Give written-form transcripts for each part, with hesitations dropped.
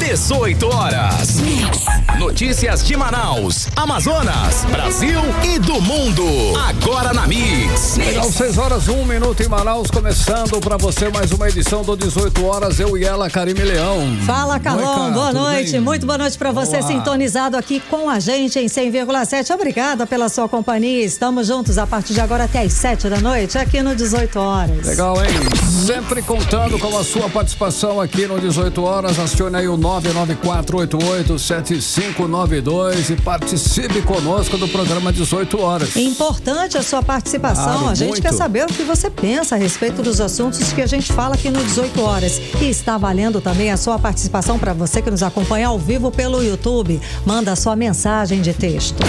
18 horas. Notícias de Manaus, Amazonas, Brasil e do mundo. Agora na Mix. Legal, 6 horas, 1 minuto em Manaus, começando pra você mais uma edição do 18 horas, eu e ela, Karime Leão. Fala, Carlão, Oi, boa noite, bem? muito boa noite pra você. Olá. Sintonizado aqui com a gente em 100,7. Obrigada pela sua companhia, estamos juntos a partir de agora até às 7 da noite, aqui no 18 horas. Legal, hein? Sempre contando com a sua participação aqui no 18 horas, acione aí o 994887592 e participe conosco do programa 18 horas. Importante a sua participação, Claro, a gente muito. quer saber o que você pensa a respeito dos assuntos que a gente fala aqui no 18 horas. E está valendo também a sua participação para você que nos acompanha ao vivo pelo YouTube. Manda a sua mensagem de texto.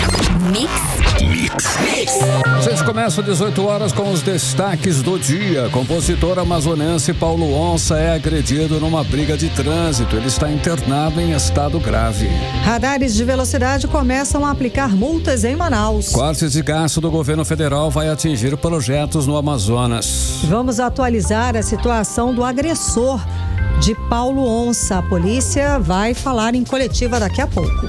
A gente começa 18 horas com os destaques do dia. Compositor amazonense Paulo Onça é agredido numa briga de trânsito. Ele está internado em estado grave. Radares de velocidade começam a aplicar multas em Manaus. Cortes de gasto do governo federal vai atingir projetos no Amazonas. Vamos atualizar a situação do agressor de Paulo Onça. A polícia vai falar em coletiva daqui a pouco.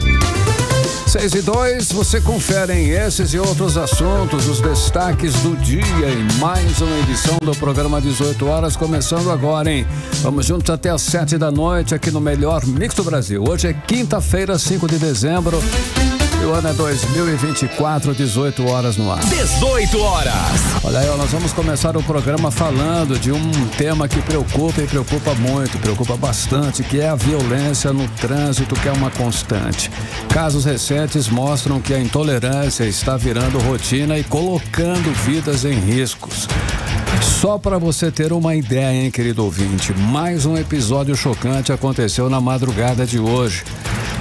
6 e 2, você confere em esses e outros assuntos, os destaques do dia em mais uma edição do programa 18 horas, começando agora, hein? Vamos juntos até às 7 da noite aqui no melhor Mix do Brasil. Hoje é quinta-feira, 5 de dezembro. E o ano é 2024, 18 horas no ar. 18 horas. Olha aí, ó, nós vamos começar o programa falando de um tema que preocupa e preocupa muito, preocupa bastante, que é a violência no trânsito, que é uma constante. Casos recentes mostram que a intolerância está virando rotina e colocando vidas em riscos. Só para você ter uma ideia, hein, querido ouvinte, mais um episódio chocante aconteceu na madrugada de hoje.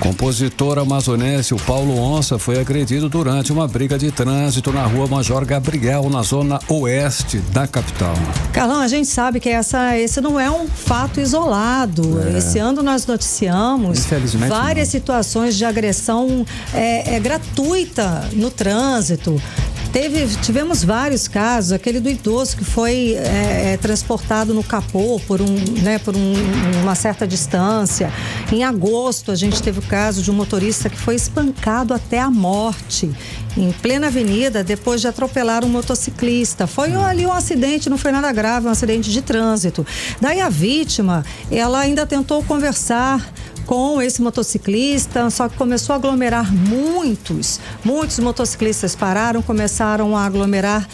Compositor amazonense, o Paulo Onça, foi agredido durante uma briga de trânsito na rua Major Gabriel, na zona oeste da capital. Carlão, a gente sabe que esse não é um fato isolado. Esse ano nós noticiamos várias situações de agressão gratuita no trânsito. Tivemos vários casos, aquele do idoso que foi transportado no capô por uma certa distância. Em agosto, a gente teve o caso de um motorista que foi espancado até a morte em plena avenida depois de atropelar um motociclista. Foi ali um acidente, não foi nada grave, um acidente de trânsito. Daí a vítima, ela ainda tentou conversar com esse motociclista, só que começou a aglomerar muitos motociclistas pararam, começaram a aglomerar,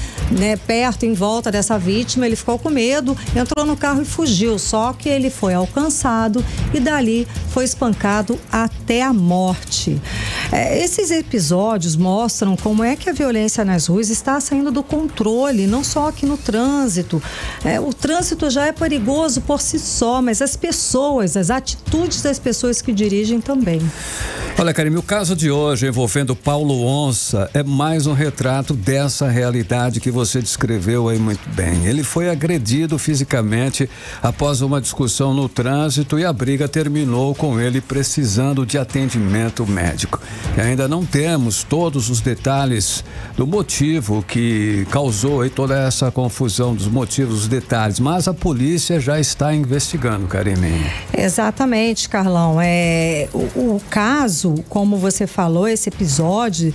perto, em volta dessa vítima. Ele ficou com medo, entrou no carro e fugiu, só que ele foi alcançado e dali foi espancado até a morte. Esses episódios mostram como é que a violência nas ruas está saindo do controle, não só aqui no trânsito. O trânsito já é perigoso por si só, mas as pessoas, as atitudes das pessoas que dirigem também. Olha, Karime, o caso de hoje envolvendo Paulo Onça é mais um retrato dessa realidade que você descreveu aí muito bem. Ele foi agredido fisicamente após uma discussão no trânsito e a briga terminou com ele precisando de atendimento médico. E ainda não temos todos os detalhes do motivo que causou aí toda essa confusão, dos motivos, os detalhes, mas a polícia já está investigando, Karime. Exatamente, Carlão. O caso, como você falou, esse episódio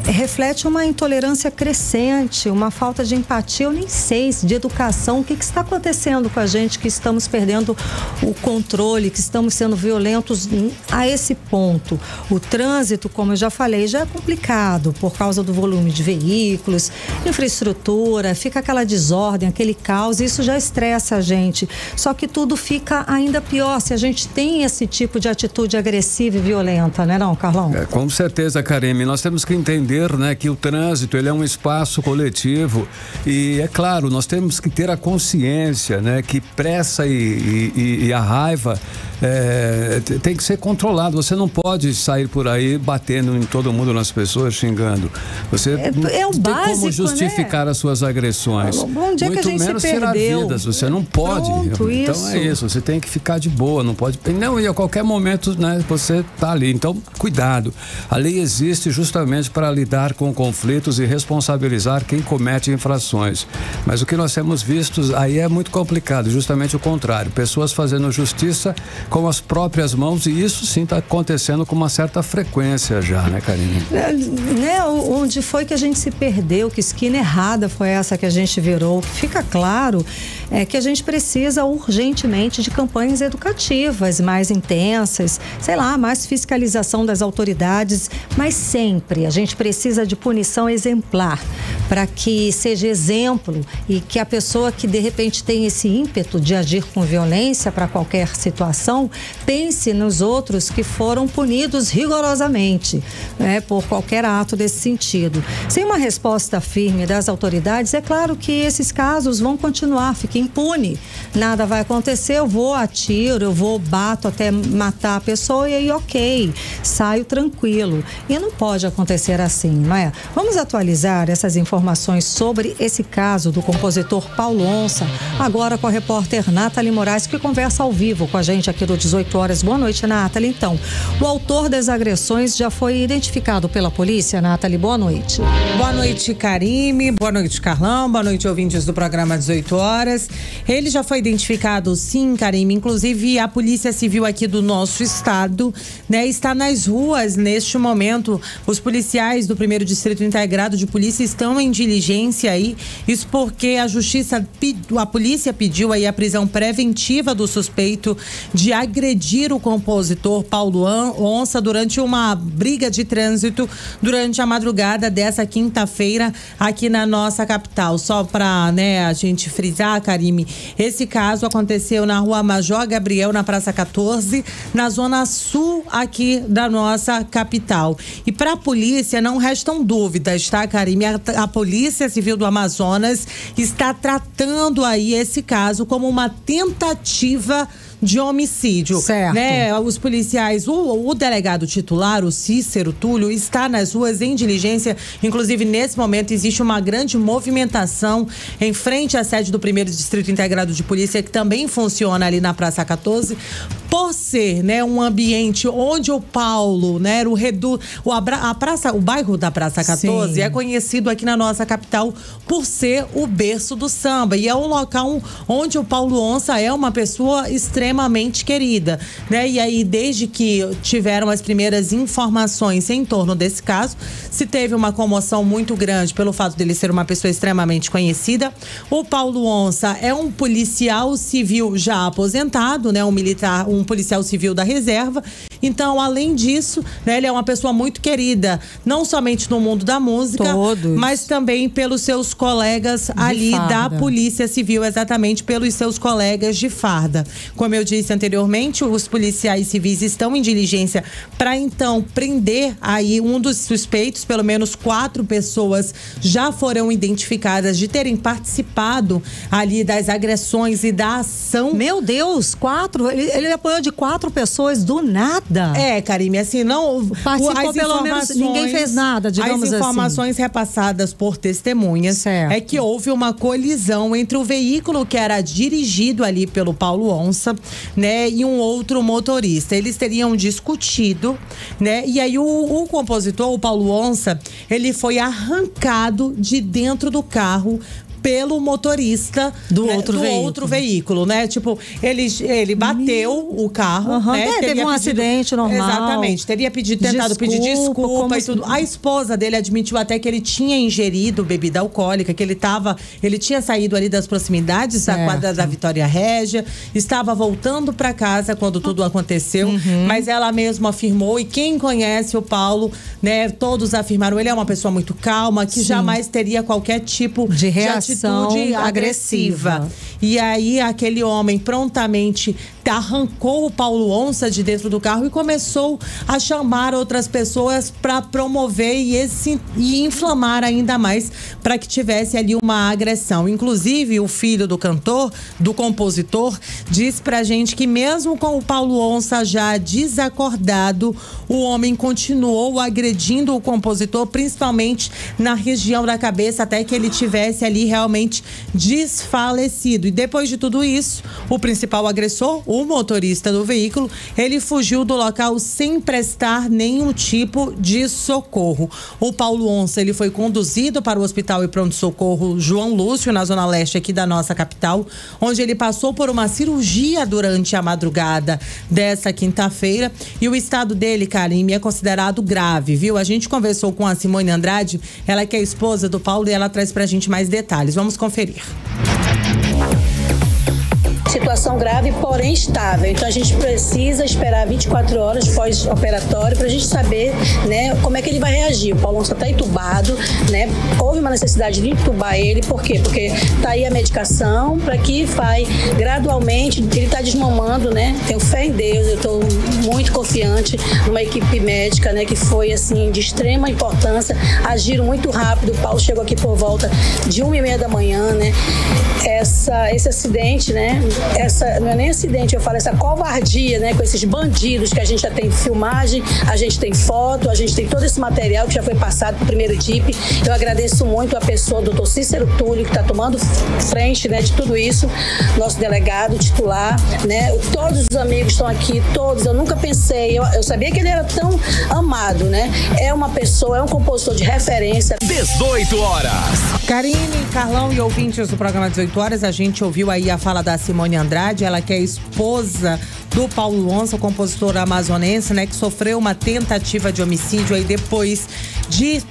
reflete uma intolerância crescente, uma falta de empatia, eu nem sei, de educação. O que está acontecendo com a gente, que estamos perdendo o controle, que estamos sendo violentos a esse ponto? O trânsito, como eu já falei, já é complicado por causa do volume de veículos, infraestrutura, fica aquela desordem, aquele caos, isso já estressa a gente. Só que tudo fica ainda pior se a gente tem esse tipo de atitude agressiva e violenta, né não, Carlão? Com certeza, Karime, nós temos que entender, que o trânsito, ele é um espaço coletivo e, é claro, nós temos que ter a consciência, que pressa e a raiva tem que ser controlado. Você não pode sair por aí batendo em todo mundo, nas pessoas, xingando. Você não tem como justificar as suas agressões. Bom dia, muito que a gente menos se tirar perdeu. vidas. Você não pode. Pronto, então é isso. Você tem que ficar de boa, não pode. Não, e a qualquer momento, você tá ali. Então, cuidado. A lei existe justamente para para lidar com conflitos e responsabilizar quem comete infrações. Mas o que nós temos visto aí é muito complicado, justamente o contrário. Pessoas fazendo justiça com as próprias mãos, e isso sim está acontecendo com uma certa frequência já, né, Karine? Onde foi que a gente se perdeu, que esquina errada foi essa que a gente virou? O que fica claro é que a gente precisa urgentemente de campanhas educativas mais intensas, sei lá, mais fiscalização das autoridades, mas sempre a gente precisa de punição exemplar para que seja exemplo e que a pessoa que de repente tem esse ímpeto de agir com violência para qualquer situação, pense nos outros que foram punidos rigorosamente, né, por qualquer ato desse sentido. Sem uma resposta firme das autoridades, é claro que esses casos vão continuar, fica impune. Nada vai acontecer, eu vou, atiro, eu vou, bato até matar a pessoa e aí ok, saio tranquilo. E não pode acontecer assim, não é? Vamos atualizar essas informações sobre esse caso do compositor Paulo Onça, agora com a repórter Nathalie Moraes, que conversa ao vivo com a gente aqui do 18 horas. Boa noite, Nathalie. Então, o autor das agressões já foi identificado pela polícia, Nathalie? Boa noite. Boa noite, Karime. Boa noite, Carlão. Boa noite, ouvintes do programa 18 horas. Ele já foi identificado, sim, Karime. Inclusive, a Polícia Civil aqui do nosso estado, né, está nas ruas neste momento. Os policiais do 1º Distrito Integrado de Polícia estão em diligência aí. Isso porque a polícia pediu aí a prisão preventiva do suspeito de agredir o compositor Paulo Onça durante uma briga de trânsito durante a madrugada dessa quinta-feira aqui na nossa capital. Só para, né, a gente frisar, Karime, esse caso aconteceu na Rua Major Gabriel, na Praça 14, na zona sul aqui da nossa capital. E para a polícia não restam dúvidas, tá, Karime? A Polícia Civil do Amazonas está tratando aí esse caso como uma tentativa de homicídio, certo, né? Os policiais, o delegado titular, o Cícero Túlio, está nas ruas em diligência. Inclusive, nesse momento, existe uma grande movimentação em frente à sede do 1º Distrito Integrado de Polícia, que também funciona ali na Praça 14, por ser, né, um ambiente onde o Paulo, né, o bairro da Praça 14 sim, é conhecido aqui na nossa capital por ser o berço do samba, e é um local onde o Paulo Onça é uma pessoa extremamente querida, né? E aí, desde que tiveram as primeiras informações em torno desse caso, se teve uma comoção muito grande pelo fato dele ser uma pessoa extremamente conhecida. O Paulo Onça é um policial civil já aposentado, né? Um policial civil da reserva. Então, além disso, né, ele é uma pessoa muito querida, não somente no mundo da música, mas também pelos seus colegas ali da Polícia Civil, exatamente pelos seus colegas de farda. Como eu disse anteriormente, os policiais civis estão em diligência para então prender aí um dos suspeitos. Pelo menos 4 pessoas já foram identificadas de terem participado ali das agressões e da ação. Meu Deus, 4? Ele apoiou de 4 pessoas do nada. É, Karime, assim, não... Participou pelo menos, ninguém fez nada, digamos assim. As informações repassadas por testemunhas, certo, é que houve uma colisão entre o veículo que era dirigido ali pelo Paulo Onça, né, e um outro motorista. Eles teriam discutido, né, e aí o compositor, o Paulo Onça, ele foi arrancado de dentro do carro pelo motorista do outro veículo, né? Tipo, ele bateu o carro, né? Teve um acidente normal. Exatamente. Teria tentado pedir desculpa e tudo. A esposa dele admitiu até que ele tinha ingerido bebida alcoólica, que ele tinha saído ali das proximidades da quadra da Vitória Régia, estava voltando para casa quando tudo aconteceu, mas ela mesma afirmou, e quem conhece o Paulo, né, todos afirmaram, ele é uma pessoa muito calma, que jamais teria qualquer tipo de reação agressiva. E aí aquele homem prontamente arrancou o Paulo Onça de dentro do carro e começou a chamar outras pessoas para promover e inflamar ainda mais para que tivesse ali uma agressão. Inclusive, o filho do cantor, do compositor, disse pra gente que mesmo com o Paulo Onça já desacordado, o homem continuou agredindo o compositor, principalmente na região da cabeça, até que ele tivesse ali realmente realmente desfalecido. E depois de tudo isso, o principal agressor, o motorista do veículo, ele fugiu do local sem prestar nenhum tipo de socorro. O Paulo Onça, ele foi conduzido para o Hospital e Pronto-Socorro João Lúcio, na zona leste aqui da nossa capital, onde ele passou por uma cirurgia durante a madrugada dessa quinta-feira. E o estado dele, Karime, é considerado grave, viu? A gente conversou com a Simone Andrade, ela que é a esposa do Paulo, e ela traz pra gente mais detalhes. Vamos conferir. Situação grave, porém estável. Então a gente precisa esperar 24 horas pós-operatório para a gente saber, né, como é que ele vai reagir. O Paulo Onça está entubado, né? Houve uma necessidade de entubar ele, por quê? Porque tá aí a medicação para que vai gradualmente, ele está desmamando, né? Tenho fé em Deus, eu estou muito confiante numa equipe médica, né, que foi assim de extrema importância, agiram muito rápido. O Paulo chegou aqui por volta de 1h30 da manhã, né? Esse acidente, né? Essa não é nem acidente, eu falo essa covardia, né, com esses bandidos que a gente já tem filmagem, a gente tem foto, a gente tem todo esse material que já foi passado para o primeiro DIP. Eu agradeço muito a pessoa do Dr. Cícero Túlio, que está tomando frente, né, de tudo isso, nosso delegado titular, né, todos os amigos estão aqui, todos. Eu nunca pensei, eu sabia que ele era tão amado, né, é uma pessoa, é um compositor de referência. 18 horas. Karine, Carlão e ouvintes do programa 18 horas, a gente ouviu aí a fala da Simone Andrade, ela que é esposa do Paulo Onça, compositor amazonense, né, que sofreu uma tentativa de homicídio aí depois de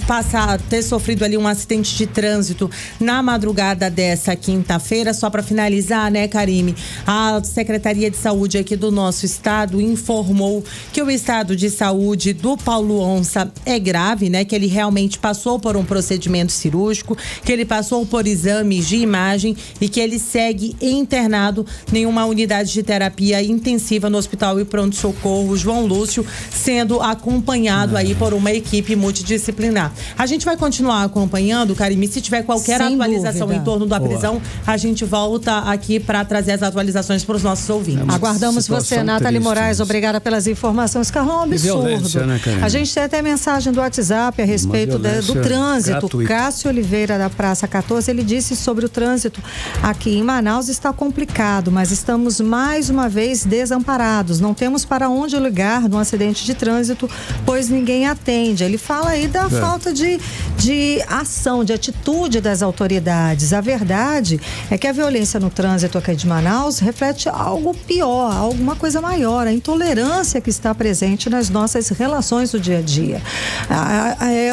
ter sofrido ali um acidente de trânsito na madrugada dessa quinta-feira. Só para finalizar, né, Karime, a Secretaria de Saúde aqui do nosso estado informou que o estado de saúde do Paulo Onça é grave, né, que ele realmente passou por um procedimento cirúrgico, que ele passou por exames de imagem e que ele segue internado em uma unidade de terapia intensiva no Hospital e Pronto-Socorro João Lúcio, sendo acompanhado aí por uma equipe multidisciplinar. A gente vai continuar acompanhando, Karime, se tiver qualquer atualização em torno da prisão, a gente volta aqui para trazer as atualizações para os nossos ouvintes. Aguardamos você, Nathalie Moraes, obrigada pelas informações. Carlão, absurdo. Violência, né, a gente tem até mensagem do WhatsApp a respeito do trânsito. Gratuita. Cássio Oliveira, da Praça 14, ele disse sobre o trânsito aqui em Manaus está complicado, mas estamos mais uma vez desamparados. Não temos para onde ligar num acidente de trânsito, pois ninguém atende. Ele fala aí da falta de ação, de atitude das autoridades. A verdade é que a violência no trânsito aqui de Manaus reflete algo pior, alguma coisa maior, a intolerância que está presente nas nossas relações do dia a dia.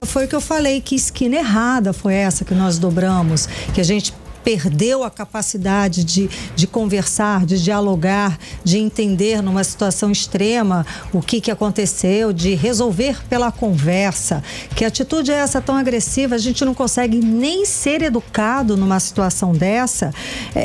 Foi o que eu falei, que esquina errada foi essa que nós dobramos, que a gente perdeu a capacidade de conversar, de dialogar, de entender numa situação extrema o que aconteceu, de resolver pela conversa. Que atitude é essa tão agressiva? A gente não consegue nem ser educado numa situação dessa.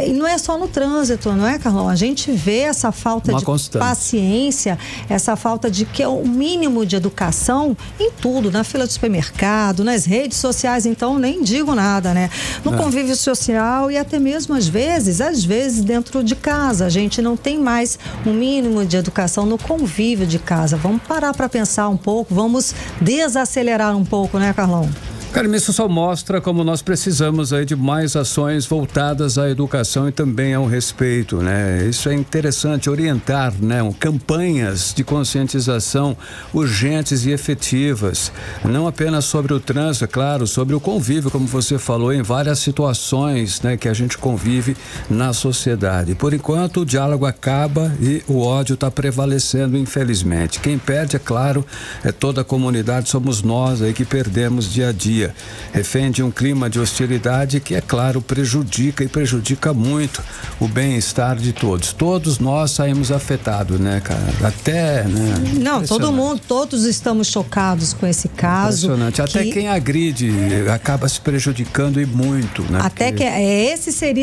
E não é só no trânsito, não é, Carlão? A gente vê essa falta de paciência, essa falta de que é o mínimo de educação em tudo, na fila do supermercado, nas redes sociais, então nem digo nada, né? No convívio social e até mesmo às vezes dentro de casa. A gente não tem mais um mínimo de educação no convívio de casa. Vamos parar para pensar um pouco, vamos desacelerar um pouco, né, Carlão? Karime, isso só mostra como nós precisamos aí de mais ações voltadas à educação e também ao respeito, né? Isso é interessante, orientar, né? Campanhas de conscientização urgentes e efetivas, não apenas sobre o trânsito, é claro, sobre o convívio, como você falou, em várias situações, né, que a gente convive na sociedade. Por enquanto, o diálogo acaba e o ódio está prevalecendo, infelizmente. Quem perde, é claro, é toda a comunidade, somos nós aí que perdemos dia a dia. Refém de um clima de hostilidade que, é claro, prejudica muito o bem-estar de todos. Todos nós saímos afetados, né, cara? Até, né? Não, todo mundo, todos estamos chocados com esse caso. Impressionante. Até quem agride acaba se prejudicando e muito, né? Até que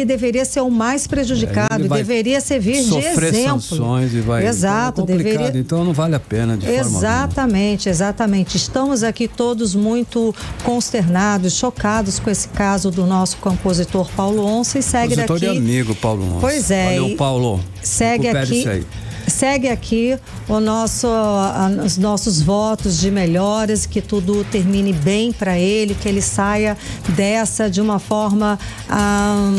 deveria ser o mais prejudicado, deveria servir de exemplo. Sofrer sanções e vai... Exato, então deveria... Então não vale a pena de exatamente. Estamos aqui todos muito consternados, chocados com esse caso do nosso compositor Paulo Onça e segue daqui. Compositor e amigo Paulo Onça. Pois é. Valeu, Paulo. Segue aqui. segue aqui os nossos votos de melhoras, que tudo termine bem para ele, que ele saia dessa de uma forma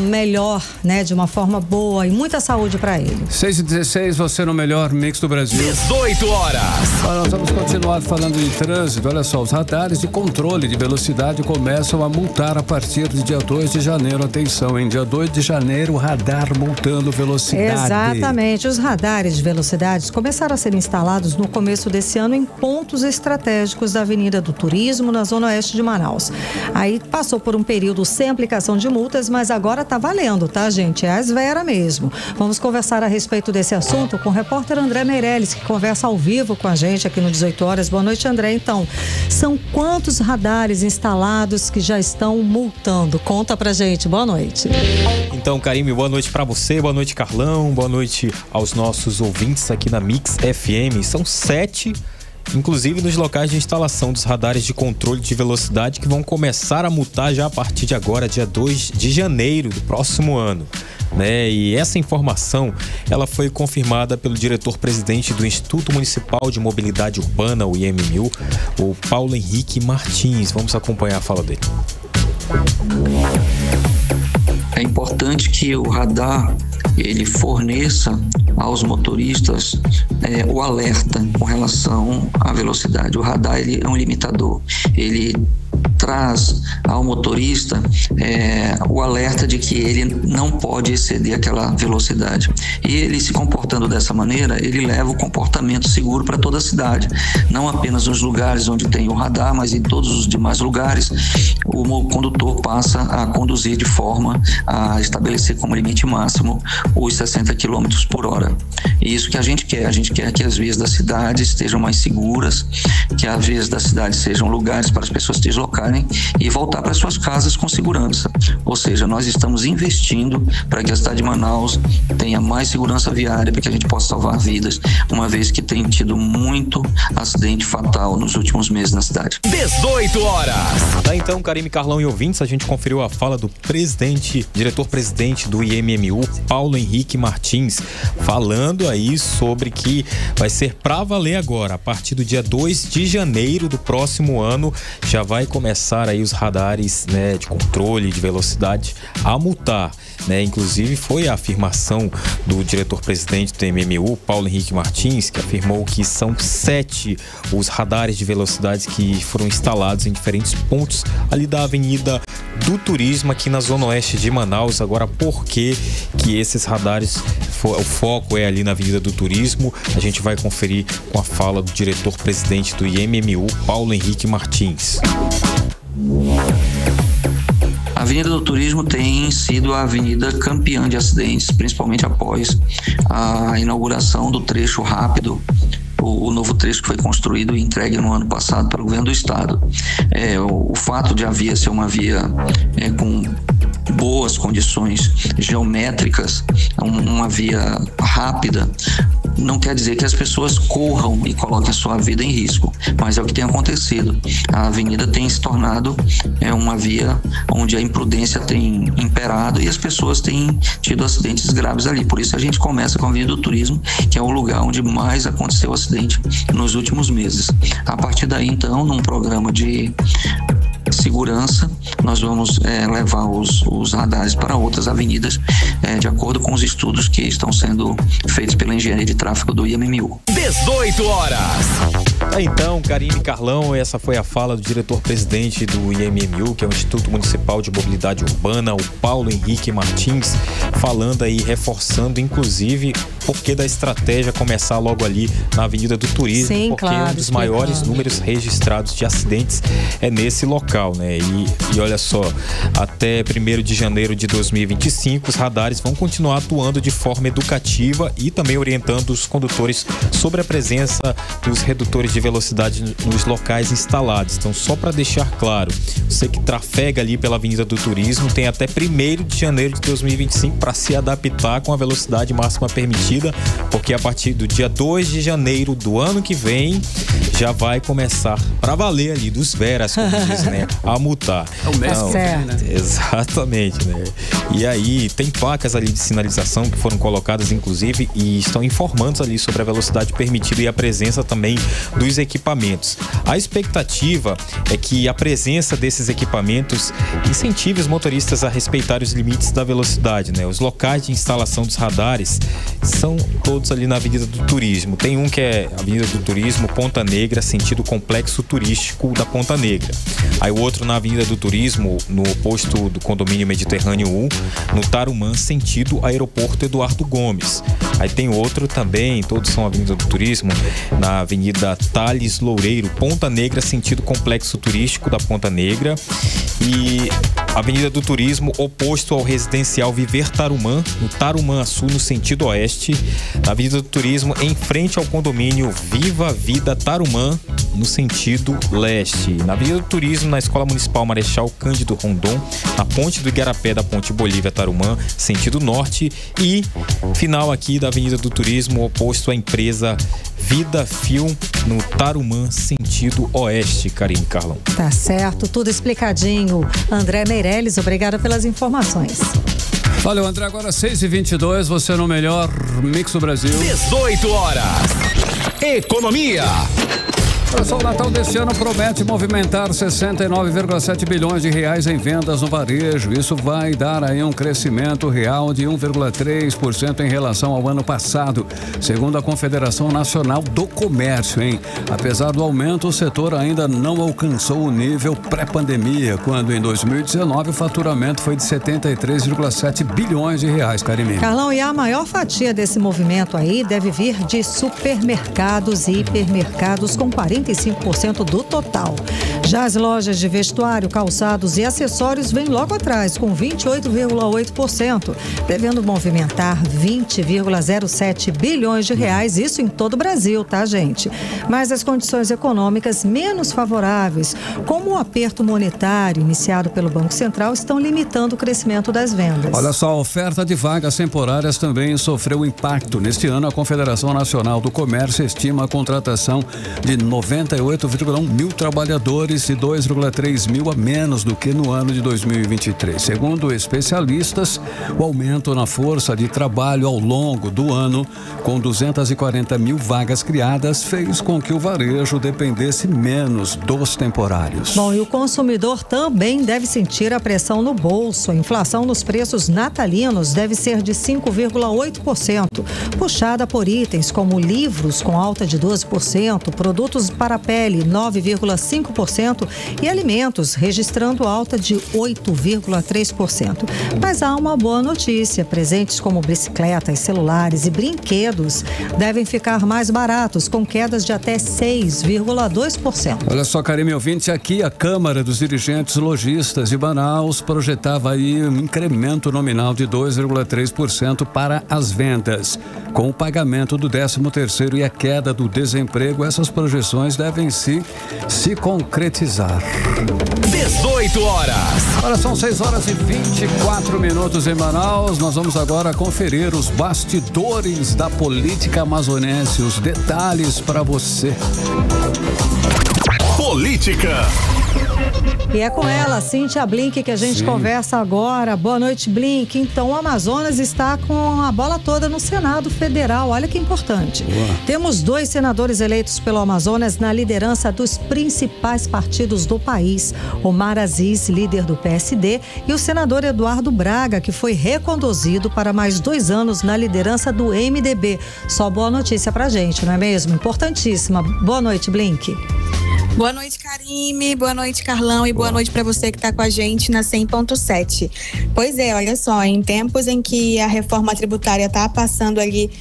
melhor, né? De uma forma boa, e muita saúde para ele. 6h16, você no melhor mix do Brasil. 18 horas. Nós vamos continuar falando de trânsito. Olha só, os radares de controle de velocidade começam a multar a partir de dia 2 de janeiro. Atenção, em dia 2 de janeiro, o radar multando velocidade. Exatamente. Os radares de velocidades começaram a ser instalados no começo desse ano em pontos estratégicos da Avenida do Turismo, na zona oeste de Manaus. Aí passou por um período sem aplicação de multas, mas agora tá valendo, tá, gente? É a esfera mesmo. Vamos conversar a respeito desse assunto com o repórter André Meirelles, que conversa ao vivo com a gente aqui no 18 horas. Boa noite, André. Então, são quantos radares instalados que já estão multando? Conta pra gente. Boa noite. Então, Karime, boa noite pra você, boa noite, Carlão, boa noite aos nossos ouvintes aqui na Mix FM. São 7, inclusive nos locais de instalação dos radares de controle de velocidade, que vão começar a multar já a partir de agora, dia 2 de janeiro do próximo ano. E essa informação, ela foi confirmada pelo diretor-presidente do Instituto Municipal de Mobilidade Urbana, o IMMU, o Paulo Henrique Martins. Vamos acompanhar a fala dele. É importante que o radar ele forneça aos motoristas o alerta com relação à velocidade. O radar ele é um limitador, ele traz ao motorista o alerta de que ele não pode exceder aquela velocidade. E ele, se comportando dessa maneira, ele leva o comportamento seguro para toda a cidade. Não apenas nos lugares onde tem o radar, mas em todos os demais lugares, o condutor passa a conduzir de forma a estabelecer como limite máximo os 60 km por hora. E isso que a gente quer que as vias da cidade estejam mais seguras, que as vias da cidade sejam lugares para as pessoas se deslocarem e voltar para suas casas com segurança. Ou seja, nós estamos investindo para que a cidade de Manaus tenha mais segurança viária, para que a gente possa salvar vidas, uma vez que tem tido muito acidente fatal nos últimos meses na cidade. 18 horas. Então, Karime, Carlão e ouvintes, a gente conferiu a fala do diretor-presidente do IMMU, Paulo Henrique Martins, falando aí sobre que vai ser para valer agora, a partir do dia 2 de janeiro do próximo ano, já vai começar aí os radares, de controle de velocidade a multar, Inclusive foi a afirmação do diretor-presidente do IMMU, Paulo Henrique Martins, que afirmou que são 7 os radares de velocidade que foram instalados em diferentes pontos ali da Avenida do Turismo, aqui na zona oeste de Manaus. Agora, por que esses radares, o foco é ali na Avenida do Turismo? A gente vai conferir com a fala do diretor-presidente do IMMU, Paulo Henrique Martins. A Avenida do Turismo tem sido a avenida campeã de acidentes, principalmente após a inauguração do trecho rápido, o novo trecho que foi construído e entregue no ano passado pelo governo do estado. O fato de a via ser uma via com boas condições geométricas, uma via rápida, não quer dizer que as pessoas corram e coloquem a sua vida em risco, mas é o que tem acontecido. A avenida tem se tornado uma via onde a imprudência tem imperado e as pessoas têm tido acidentes graves ali. Por isso a gente começa com a Avenida do Turismo, que é o lugar onde mais aconteceu acidente nos últimos meses. A partir daí, então, num programa de segurança, nós vamos levar os radares para outras avenidas, de acordo com os estudos que estão sendo feitos pela engenharia de tráfego do IMMU. 18 horas. Então, Karime, Carlão, essa foi a fala do diretor-presidente do IMMU, que é o Instituto Municipal de Mobilidade Urbana, o Paulo Henrique Martins, falando aí, reforçando, inclusive, porque da estratégia começar logo ali na Avenida do Turismo. Sim, porque claro, um dos maiores números registrados de acidentes é nesse local, E olha só, até 1º de janeiro de 2025, os radares vão continuar atuando de forma educativa e também orientando os condutores sobre a presença dos redutores de velocidade nos locais instalados. Então, só para deixar claro, você que trafega ali pela Avenida do Turismo tem até 1º de janeiro de 2025 para se adaptar com a velocidade máxima permitida, porque a partir do dia 2 de janeiro do ano que vem já vai começar para valer ali dos veras, como dizem, né? A multar. É o mesmo, certo. né? Exatamente, né? E aí tem placas ali de sinalização que foram colocadas, inclusive, e estão informando ali sobre a velocidade permitida e a presença também dos equipamentos. A expectativa é que a presença desses equipamentos incentive os motoristas a respeitar os limites da velocidade, né? Os locais de instalação dos radares são todos ali na Avenida do Turismo. Tem um que é Avenida do Turismo, Ponta Negra, sentido complexo turístico da Ponta Negra. Aí o outro na Avenida do Turismo, no posto do condomínio Mediterrâneo 1, no Tarumã, sentido aeroporto Eduardo Gomes. Aí tem outro também, todos são Avenida do Turismo, na Avenida Thales Loureiro, Ponta Negra, sentido complexo turístico da Ponta Negra. E Avenida do Turismo, oposto ao residencial Viver Tarumã, no Tarumã Sul, no sentido oeste. Na Avenida do Turismo, em frente ao condomínio Viva Vida Tarumã, no sentido leste. Na Avenida do Turismo, na Escola Municipal Marechal Cândido Rondon, na Ponte do Igarapé da Ponte Bolívia Tarumã, sentido norte. E final aqui da Avenida do Turismo, oposto à empresa Vida Film, no Tarumã, sentido oeste, Karine Carlão. Tá certo, tudo explicadinho. André Meirelles, obrigada pelas informações. Valeu, André. Agora 6h22, você no melhor Mix do Brasil. 18 horas. Economia. Olha só, o Natal deste ano promete movimentar 69,7 bilhões de reais em vendas no varejo. Isso vai dar aí um crescimento real de 1,3% em relação ao ano passado, segundo a Confederação Nacional do Comércio, hein? Apesar do aumento, o setor ainda não alcançou o nível pré-pandemia, quando em 2019 o faturamento foi de 73,7 bilhões de reais, Karine. Carlão, e a maior fatia desse movimento aí deve vir de supermercados e hipermercados, com 45% do total. Já as lojas de vestuário, calçados e acessórios vêm logo atrás, com 28,8%, devendo movimentar 20,07 bilhões de reais, isso em todo o Brasil, tá, gente? Mas as condições econômicas menos favoráveis, como o aperto monetário iniciado pelo Banco Central, estão limitando o crescimento das vendas. Olha só, a oferta de vagas temporárias também sofreu impacto. Neste ano, a Confederação Nacional do Comércio estima a contratação de 98,1 mil trabalhadores e 2,3 mil a menos do que no ano de 2023. Segundo especialistas, o aumento na força de trabalho ao longo do ano, com 240 mil vagas criadas, fez com que o varejo dependesse menos dos temporários. Bom, e o consumidor também deve sentir a pressão no bolso. A inflação nos preços natalinos deve ser de 5,8%, puxada por itens como livros com alta de 12%, produtos para a pele 9,5% e alimentos registrando alta de 8,3%. Mas há uma boa notícia: presentes como bicicletas, celulares e brinquedos devem ficar mais baratos, com quedas de até 6,2%. Olha só, Karine, ouvinte, aqui a Câmara dos Dirigentes Lojistas de Manaus projetava aí um incremento nominal de 2,3% para as vendas. Com o pagamento do 13º e a queda do desemprego, essas projeções devem se concretizar. 18 horas. Olha, são 6h24 em Manaus. Nós vamos agora conferir os bastidores da política amazonense, os detalhes para você. Política. E é com ela, Cíntia Blink, que a gente conversa agora. Boa noite, Blink. Então, o Amazonas está com a bola toda no Senado Federal. Olha que importante. Boa. Temos 2 senadores eleitos pelo Amazonas na liderança dos principais partidos do país. Omar Aziz, líder do PSD, e o senador Eduardo Braga, que foi reconduzido para mais 2 anos na liderança do MDB. Só boa notícia pra gente, não é mesmo? Importantíssima. Boa noite, Blink. Boa noite, Karime, boa noite, Carlão, e boa noite para você que está com a gente na 100.7. Pois é, olha só, em tempos em que a reforma tributária está passando ali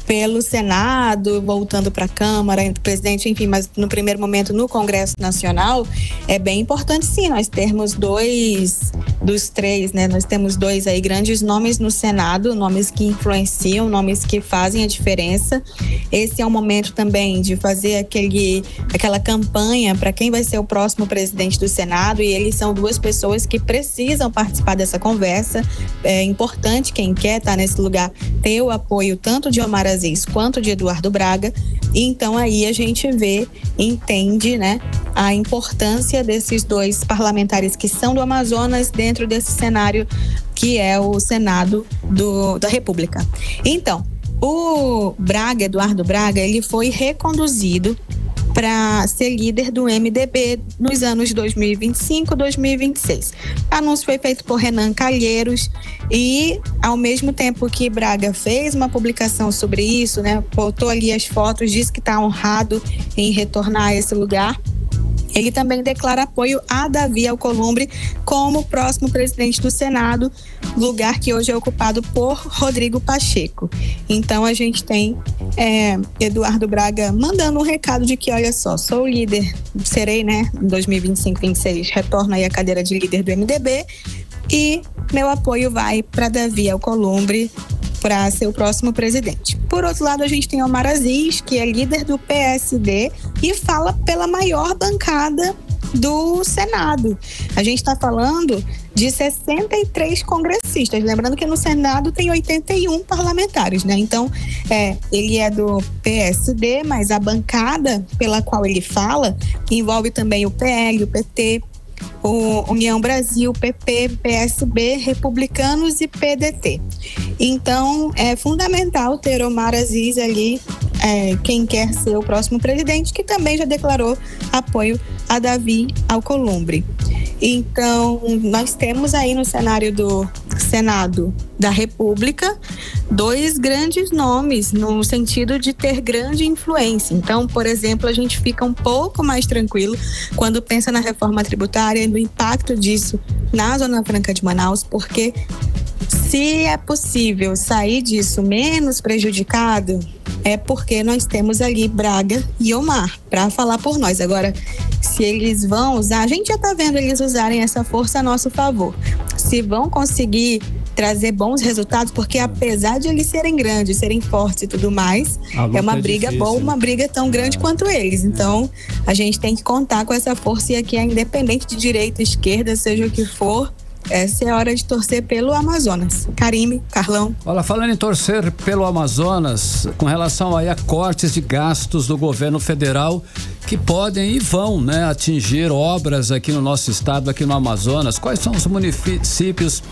pelo Senado, voltando para a Câmara, entre o presidente, enfim, mas no primeiro momento no Congresso Nacional, é bem importante sim, nós termos 2 dos 3, né? Nós temos 2 aí grandes nomes no Senado, nomes que influenciam, nomes que fazem a diferença. Esse é o momento também de fazer aquela campanha para quem vai ser o próximo presidente do Senado, e eles são 2 pessoas que precisam participar dessa conversa. É importante, quem quer estar nesse lugar, ter o apoio tanto de Omar Aziz Aziz quanto de Eduardo Braga. E então aí a gente entende, né, a importância desses dois parlamentares que são do Amazonas dentro desse cenário que é o Senado da República. Então, o Eduardo Braga, ele foi reconduzido para ser líder do MDB nos anos 2025 e 2026. O anúncio foi feito por Renan Calheiros e, ao mesmo tempo que Braga fez uma publicação sobre isso, né, botou ali as fotos, disse que está honrado em retornar a esse lugar, ele também declara apoio a Davi Alcolumbre como próximo presidente do Senado, lugar que hoje é ocupado por Rodrigo Pacheco. Então a gente tem Eduardo Braga mandando um recado de que, olha só, sou o líder, serei, né, em 2025, 2026, retorno aí a cadeira de líder do MDB e meu apoio vai para Davi Alcolumbre para ser o próximo presidente. Por outro lado, a gente tem Omar Aziz, que é líder do PSD e fala pela maior bancada do Senado. A gente está falando de 63 congressistas. Lembrando que no Senado tem 81 parlamentares, né? Então, ele é do PSD, mas a bancada pela qual ele fala envolve também o PL, o PT, o União Brasil, PP, PSB, Republicanos e PDT. Então, é fundamental ter Omar Aziz ali, quem quer ser o próximo presidente, que também já declarou apoio a Davi Alcolumbre. Então, nós temos aí no cenário do Senado da República dois grandes nomes no sentido de ter grande influência. Então, por exemplo, a gente fica um pouco mais tranquilo quando pensa na reforma tributária e no impacto disso na Zona Franca de Manaus, porque se é possível sair disso menos prejudicado, é porque nós temos ali Braga e Omar para falar por nós. Agora, se eles vão usar, a gente já está vendo eles usarem essa força a nosso favor. Se vão conseguir trazer bons resultados, porque apesar de eles serem grandes, serem fortes e tudo mais, é uma briga boa, uma briga tão grande quanto eles. Então, a gente tem que contar com essa força e aqui é independente de direita, esquerda, seja o que for. Essa é a hora de torcer pelo Amazonas. Karime, Carlão. Olha, falando em torcer pelo Amazonas, com relação aí a cortes de gastos do governo federal que podem e vão, né, atingir obras aqui no nosso estado, aqui no Amazonas. Quais são os municípios,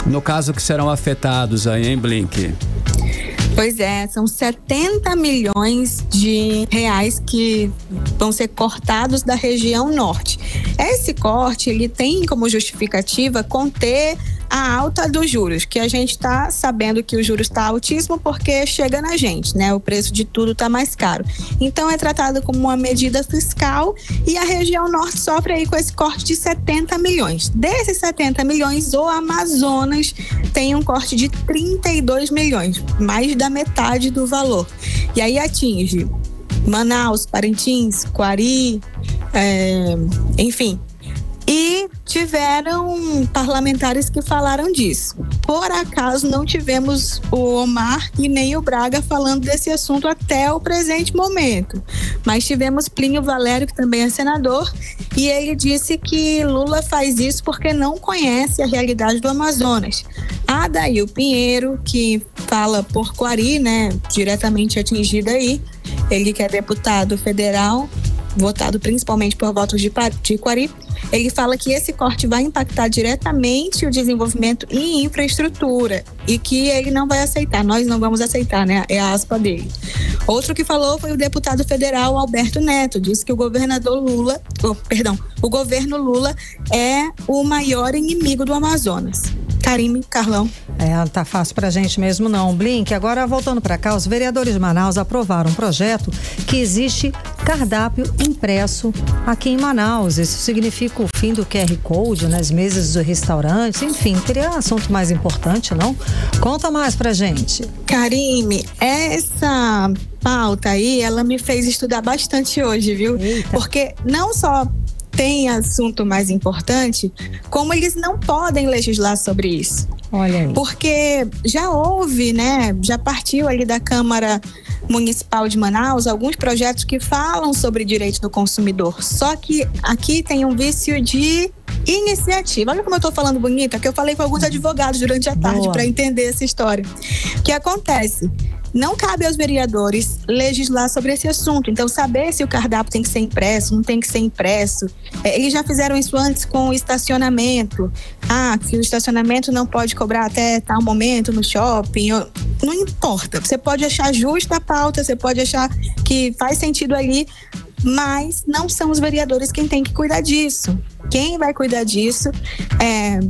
no caso, que serão afetados aí, hein, Blink? Pois é, são 70 milhões de reais que vão ser cortados da região norte. Esse corte, ele tem como justificativa conter a alta dos juros, que a gente está sabendo que o juros está altíssimo porque chega na gente, né? O preço de tudo está mais caro. Então é tratado como uma medida fiscal e a região norte sofre aí com esse corte de 70 milhões. Desses 70 milhões, o Amazonas tem um corte de 32 milhões, mais da metade do valor. E aí atinge Manaus, Parintins, Quari, enfim. E tiveram parlamentares que falaram disso. Por acaso não tivemos o Omar e nem o Braga falando desse assunto até o presente momento. Mas tivemos Plínio Valério, que também é senador, e ele disse que Lula faz isso porque não conhece a realidade do Amazonas. Adail Pinheiro, que fala por Quari, né, diretamente atingida aí, ele que é deputado federal, votado principalmente por votos de Quari, ele fala que esse corte vai impactar diretamente o desenvolvimento em infraestrutura e que ele não vai aceitar, nós não vamos aceitar, né? É a aspa dele. Outro que falou foi o deputado federal Alberto Neto, disse que o governo Lula é o maior inimigo do Amazonas. Karime, Carlão. Não tá fácil pra gente mesmo não. Blink, agora voltando pra cá, os vereadores de Manaus aprovaram um projeto que existe cardápio impresso aqui em Manaus. Isso significa o fim do QR Code nas mesas dos restaurantes, enfim, teria assunto mais importante, não? Conta mais pra gente. Karime, essa pauta aí, ela me fez estudar bastante hoje, viu? Eita. Porque não só tem assunto mais importante, como eles não podem legislar sobre isso. Olha aí. Porque já houve, né, já partiu ali da Câmara Municipal de Manaus alguns projetos que falam sobre direito do consumidor. Só que aqui tem um vício de iniciativa. Olha como eu tô falando bonita, que eu falei com alguns advogados durante a tarde para entender essa história. O que acontece? não cabe aos vereadores legislar sobre esse assunto. Então, saber se o cardápio tem que ser impresso, não tem que ser impresso. Eles já fizeram isso antes com o estacionamento. Que o estacionamento não pode cobrar até tal momento no shopping. Não importa. Você pode achar justa a pauta, você pode achar que faz sentido ali, mas não são os vereadores quem tem que cuidar disso. Quem vai cuidar disso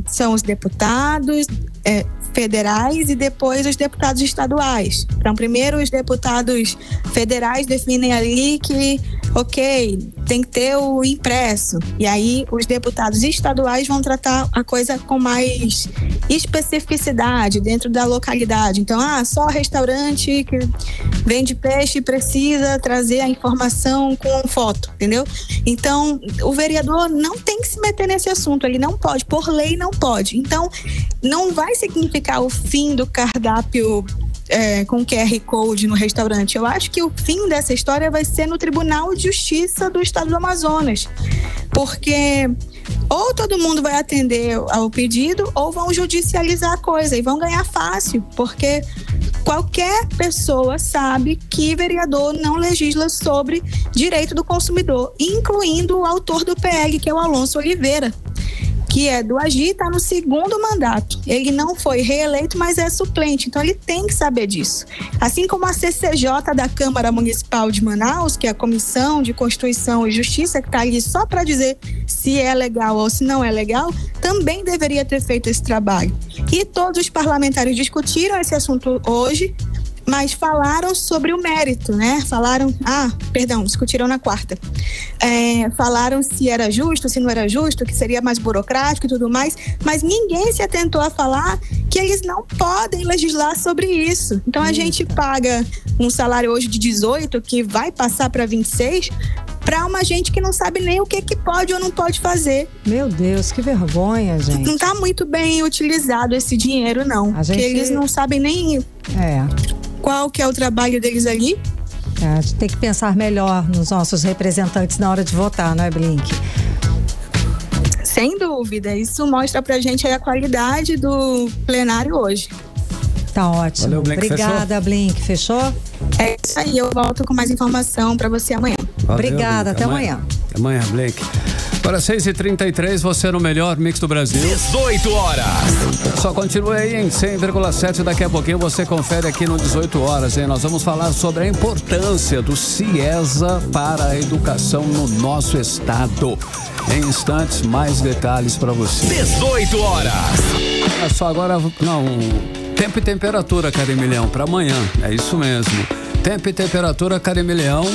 são os deputados federais e depois os deputados estaduais. Então, primeiro os deputados federais definem ali que, tem que ter o impresso. E aí os deputados estaduais vão tratar a coisa com mais especificidade dentro da localidade. Então, só restaurante que vende peixe precisa trazer a informação com foto, entendeu? Então, o vereador não tem que se meter nesse assunto, ele não pode, por lei não pode. Então, não vai significar o fim do cardápio com QR Code no restaurante. Eu acho que o fim dessa história vai ser no Tribunal de Justiça do Estado do Amazonas, porque ou todo mundo vai atender ao pedido ou vão judicializar a coisa e vão ganhar fácil, porque qualquer pessoa sabe que vereador não legisla sobre direito do consumidor, incluindo o autor do PL, que é o Alonso Oliveira, que é do AGI, está no 2º mandato. Ele não foi reeleito, mas é suplente, então ele tem que saber disso. Assim como a CCJ da Câmara Municipal de Manaus, que é a Comissão de Constituição e Justiça, que está ali só para dizer se é legal ou se não é legal, também deveria ter feito esse trabalho. E todos os parlamentares discutiram esse assunto hoje, mas falaram sobre o mérito, né? Discutiram na quarta. Falaram se era justo, se não era justo, que seria mais burocrático e tudo mais, mas ninguém se atentou a falar que eles não podem legislar sobre isso. Então a gente paga um salário hoje de 18, que vai passar para 26, para uma gente que não sabe nem o que pode ou não pode fazer. Meu Deus, que vergonha, gente. Não está muito bem utilizado esse dinheiro, não. Porque eles não sabem nem qual que é o trabalho deles ali. A gente tem que pensar melhor nos nossos representantes na hora de votar, não é, Blink? Sem dúvida, isso mostra pra gente aí a qualidade do plenário hoje. Tá ótimo. Valeu, Blink. Obrigada, fechou? Blink. Fechou? É isso aí, eu volto com mais informação pra você amanhã. Valeu, obrigada, Blink. até amanhã. Até amanhã, Blink. Agora 6h33, você no melhor mix do Brasil. 18 horas. Só continue aí em 100,7. Daqui a pouquinho você confere aqui no 18 horas, hein? Nós vamos falar sobre a importância do CIESA para a educação no nosso estado. Em instantes, mais detalhes para você. 18 horas. Olha só, agora, tempo e temperatura, Carimilhão, para amanhã. É isso mesmo. Tempo e temperatura, Carimilhão.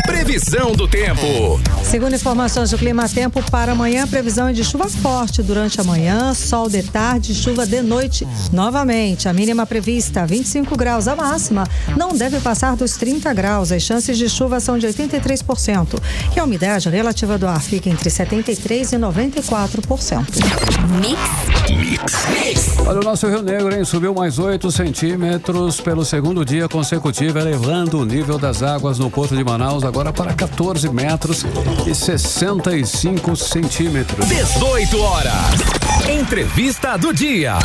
Previsão do tempo. Segundo informações do Clima Tempo, para amanhã, previsão é de chuva forte durante a manhã, sol de tarde, chuva de noite. Novamente, a mínima prevista 25 graus, a máxima não deve passar dos 30 graus. As chances de chuva são de 83%. E a umidade relativa do ar fica entre 73% e 94%. Mix. Olha, o nosso Rio Negro, hein? Subiu mais 8 centímetros pelo segundo dia consecutivo, elevando o nível das águas no Porto de Manaus agora para 14 metros e 65 centímetros. 18 horas. Entrevista do dia.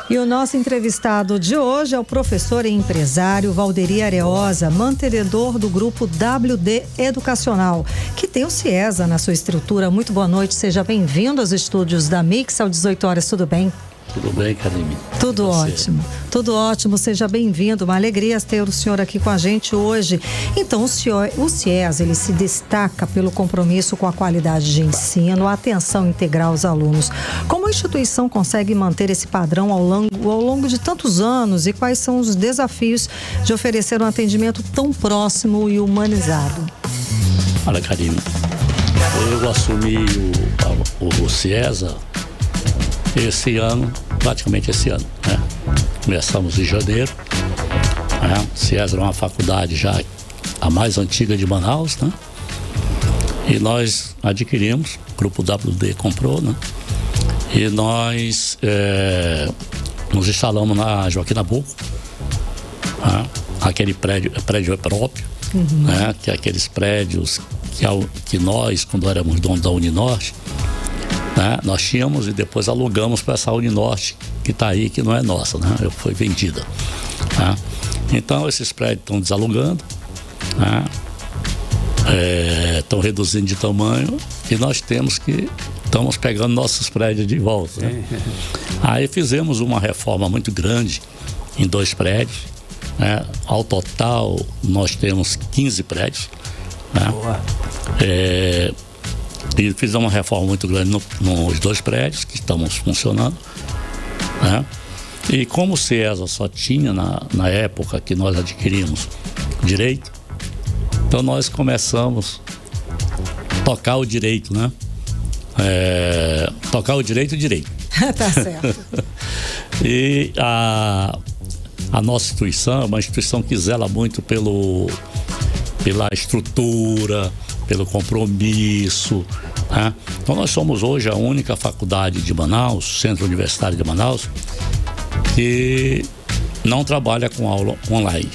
E o nosso entrevistado de hoje é o professor e empresário Valderi Areosa, mantenedor do grupo WD Educacional, que tem o CIESA na sua estrutura. Muito boa noite, seja bem-vindo aos estúdios da Mix, ao 18 horas, tudo bem? Tudo bem, Karime? Tudo ótimo, tudo ótimo, seja bem-vindo, uma alegria ter o senhor aqui com a gente hoje. Então, o CIESA, ele se destaca pelo compromisso com a qualidade de ensino, a atenção integral aos alunos. Como a instituição consegue manter esse padrão ao longo de tantos anos e quais são os desafios de oferecer um atendimento tão próximo e humanizado? Olha, Karime, eu assumi o CIESA praticamente esse ano, né? Começamos em janeiro, né? CIESA é uma faculdade já a mais antiga de Manaus, né? E nós adquirimos, o grupo WD comprou, né? E nós nos instalamos na Joaquim Nabuco, né? Aquele prédio é próprio, né? Que é aqueles prédios que nós, quando éramos donos da Uninorte, né? Nós tínhamos e depois alugamos para essa Uninorte que está aí, que não é nossa, né? Foi vendida. Né? Então, esses prédios estão desalugando, né? Estão reduzindo de tamanho e nós estamos pegando nossos prédios de volta. Né? Aí fizemos uma reforma muito grande em 2 prédios. Né? Ao total, nós temos 15 prédios. Né? E fizemos uma reforma muito grande nos 2 prédios que estamos funcionando. Né? E como o CIESA só tinha na época que nós adquirimos direito, então nós começamos a tocar o direito, né? Tocar o direito. Tá certo. E a nossa instituição é uma instituição que zela muito pela estrutura, pelo compromisso, né? Então nós somos hoje a única faculdade de Manaus, Centro Universitário de Manaus, que não trabalha com aula online.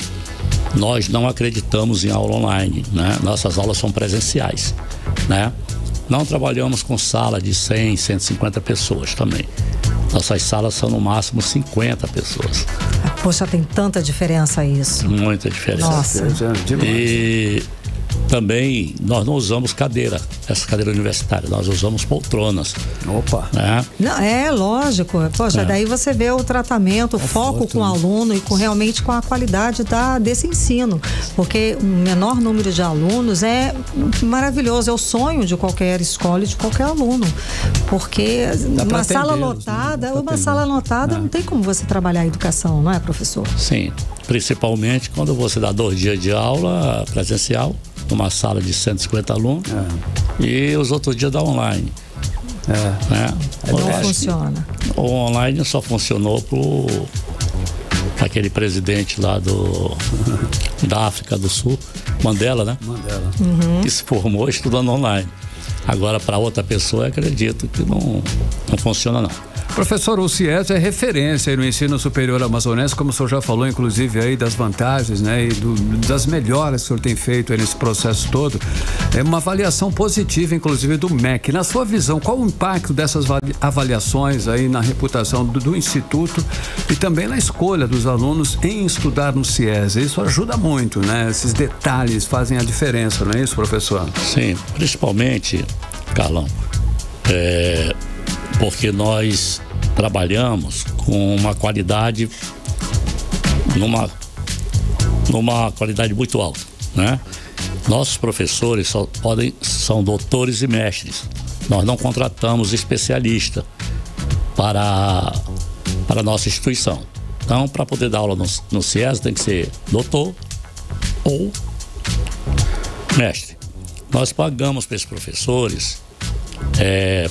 Nós não acreditamos em aula online, né? Nossas aulas são presenciais, né? Não trabalhamos com sala de 100, 150 pessoas também. Nossas salas são no máximo 50 pessoas. Poxa, tem tanta diferença isso. Muita diferença. Nossa. E também nós não usamos essa cadeira universitária, nós usamos poltronas. Opa! Né? Não, lógico. Poxa, daí você vê o tratamento, o foco com o aluno e realmente com a qualidade desse ensino. Porque o menor número de alunos é maravilhoso, é o sonho de qualquer escola e de qualquer aluno. Porque uma sala lotada, não tem como você trabalhar a educação, não é, professor? Sim, principalmente quando você dá 2 dias de aula presencial, numa sala de 150 alunos, e os outros dias dá online. Né? Não funciona. O online só funcionou para aquele presidente lá da África do Sul, Mandela, né? Que se formou estudando online. Agora, para outra pessoa, eu acredito que não funciona, não. Professor, o CIESA é referência aí no ensino superior amazonense, como o senhor já falou, inclusive, aí das vantagens, né, e das melhoras que o senhor tem feito aí nesse processo todo. É uma avaliação positiva, inclusive, do MEC. Na sua visão, qual o impacto dessas avaliações aí na reputação do Instituto e também na escolha dos alunos em estudar no CIESA? Isso ajuda muito, né? Esses detalhes fazem a diferença, não é isso, professor? Sim, principalmente, Carlão, porque nós trabalhamos com uma qualidade, numa qualidade muito alta, né? Nossos professores são doutores e mestres. Nós não contratamos especialista para a nossa instituição. Então, para poder dar aula no CIESA, tem que ser doutor ou mestre. Nós pagamos para esses professores,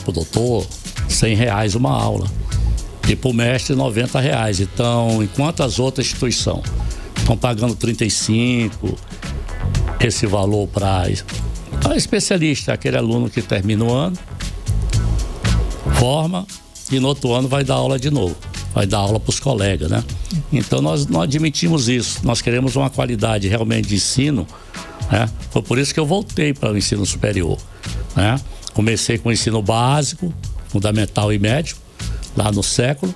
para o doutor, R$100 uma aula, e para o mestre R$90. Então, enquanto as outras instituições estão pagando 35, esse valor para especialista, aquele aluno que termina o ano, forma e no outro ano vai dar aula de novo, vai dar aula para os colegas, né? Então nós não admitimos isso, nós queremos uma qualidade realmente de ensino, né? Foi por isso que eu voltei para o ensino superior, né? Comecei com o ensino básico, fundamental e médio, lá no século,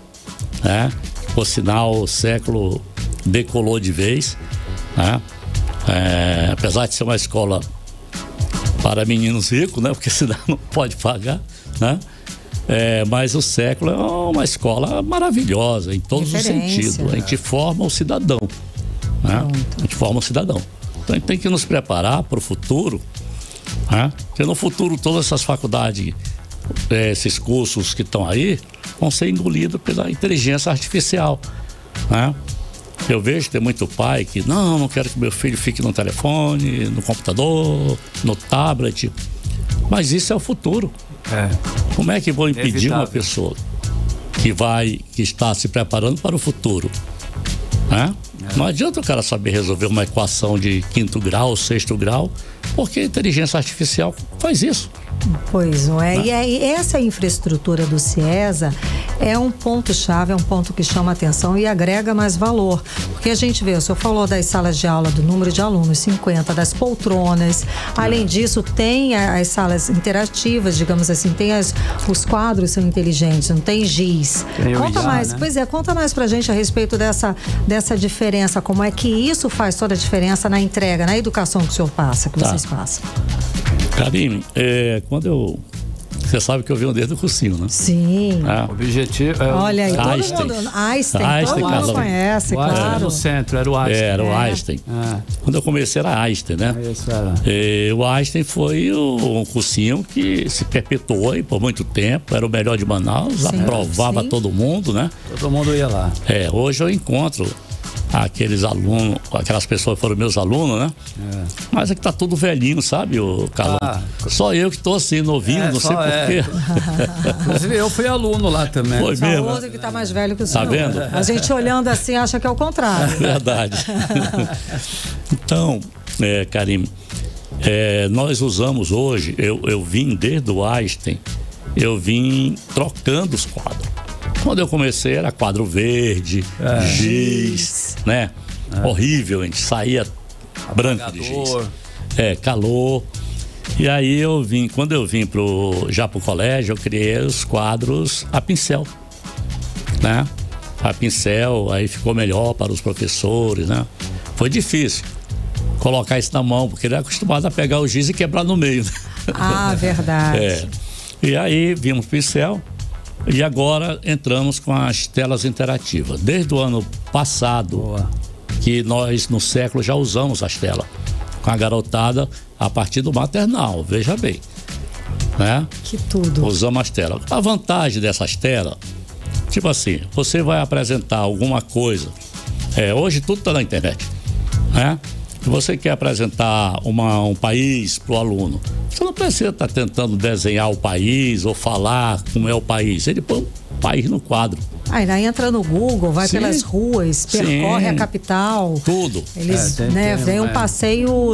né? Por sinal, o século decolou de vez, né? Apesar de ser uma escola para meninos ricos, né? Porque senão não pode pagar, né? Mas o século é uma escola maravilhosa em todos os sentidos. A gente forma o cidadão, né? A gente forma o cidadão. Então a gente tem que nos preparar para o futuro, né? Porque no futuro todas essas faculdades, esses cursos que estão aí, vão ser engolidos pela inteligência artificial, né? Eu vejo que tem muito pai que não quero que meu filho fique no telefone, no computador, no tablet, mas isso é o futuro. Como é que vou impedir uma pessoa que está se preparando para o futuro, né? Não adianta o cara saber resolver uma equação de 5º grau, 6º grau, porque a inteligência artificial faz isso. Pois não é. E essa infraestrutura do CIESA é um ponto-chave, é um ponto que chama atenção e agrega mais valor. Porque a gente vê, o senhor falou das salas de aula, do número de alunos, 50, das poltronas. Além disso, tem as salas interativas, digamos assim, tem os quadros são inteligentes, não tem giz. Conta mais, né? Pois é, conta mais pra gente a respeito dessa diferença, como é que isso faz toda a diferença na entrega, na educação que o senhor passa, que vocês passam. Karine, você sabe que eu venho desde o cursinho, né? Sim. O objetivo é... Olha aí, Einstein. todo mundo... Einstein, todo mundo conhece, claro. Era no centro, era o Einstein. Era o Einstein. Quando eu comecei era Einstein, né? Isso era. O Einstein foi um cursinho que se perpetuou aí por muito tempo, era o melhor de Manaus, aprovava todo mundo, né? Todo mundo ia lá. Hoje eu encontro aqueles alunos, aquelas pessoas que foram meus alunos, né? Mas é que tá tudo velhinho, sabe, o Carlão? Só eu que tô assim, novinho, não sei porquê. Inclusive, eu fui aluno lá também. Foi só mesmo. o outro que tá mais velho que o senhor. Tá vendo? A gente olhando assim acha que é o contrário. Verdade. Então, Karine, nós usamos hoje, eu vim desde o Einstein, eu vim trocando os quadros. Quando eu comecei era quadro verde, giz, né? Horrível, a gente saía branco de giz. Calor. E aí quando eu vim já pro colégio, eu criei os quadros a pincel, né? A pincel, aí ficou melhor para os professores, né? Foi difícil colocar isso na mão, porque ele é acostumado a pegar o giz e quebrar no meio. Ah, verdade. E aí vimos pincel. E agora entramos com as telas interativas. Desde o ano passado, que nós no século já usamos as telas. Com a garotada a partir do maternal, veja bem. Né? Que tudo. Usamos as telas. A vantagem dessas telas, tipo assim, você vai apresentar alguma coisa. Hoje tudo está na internet. Né? Se você quer apresentar um país para o aluno, você não precisa estar tentando desenhar o país ou falar como é o país. Ele põe o país no quadro. Aí entra no Google, vai pelas ruas, percorre a capital. Tudo. Eles vem um passeio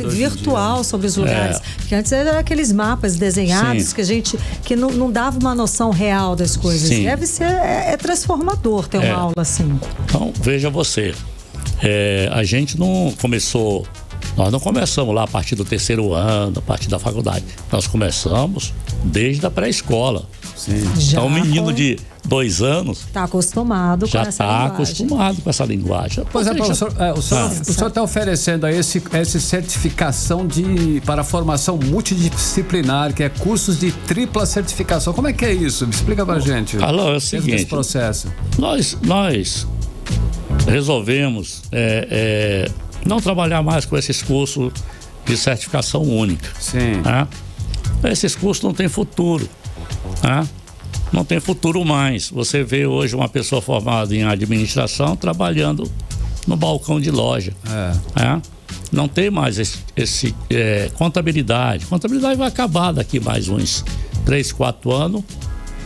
virtual sobre os lugares. Porque antes eram aqueles mapas desenhados que não dava uma noção real das coisas. Deve ser transformador ter uma aula assim. Então, veja você. A gente nós não começamos lá a partir do terceiro ano, a partir da faculdade. Nós começamos desde a pré-escola. Então, um menino de 2 anos está acostumado com essa linguagem. Já está acostumado com essa linguagem. Pois professor, o senhor está oferecendo aí essa certificação para a formação multidisciplinar, que é cursos de tripla certificação. Como é que é isso? Me explica pra gente. Alô, é o seguinte. Esse processo. Nós resolvemos não trabalhar mais com esses cursos de certificação única. Né? Esses cursos não têm futuro. Né? Não tem futuro mais. Você vê hoje uma pessoa formada em administração trabalhando no balcão de loja. Né? Não tem mais esse contabilidade. Contabilidade vai acabar daqui mais uns 3, 4 anos.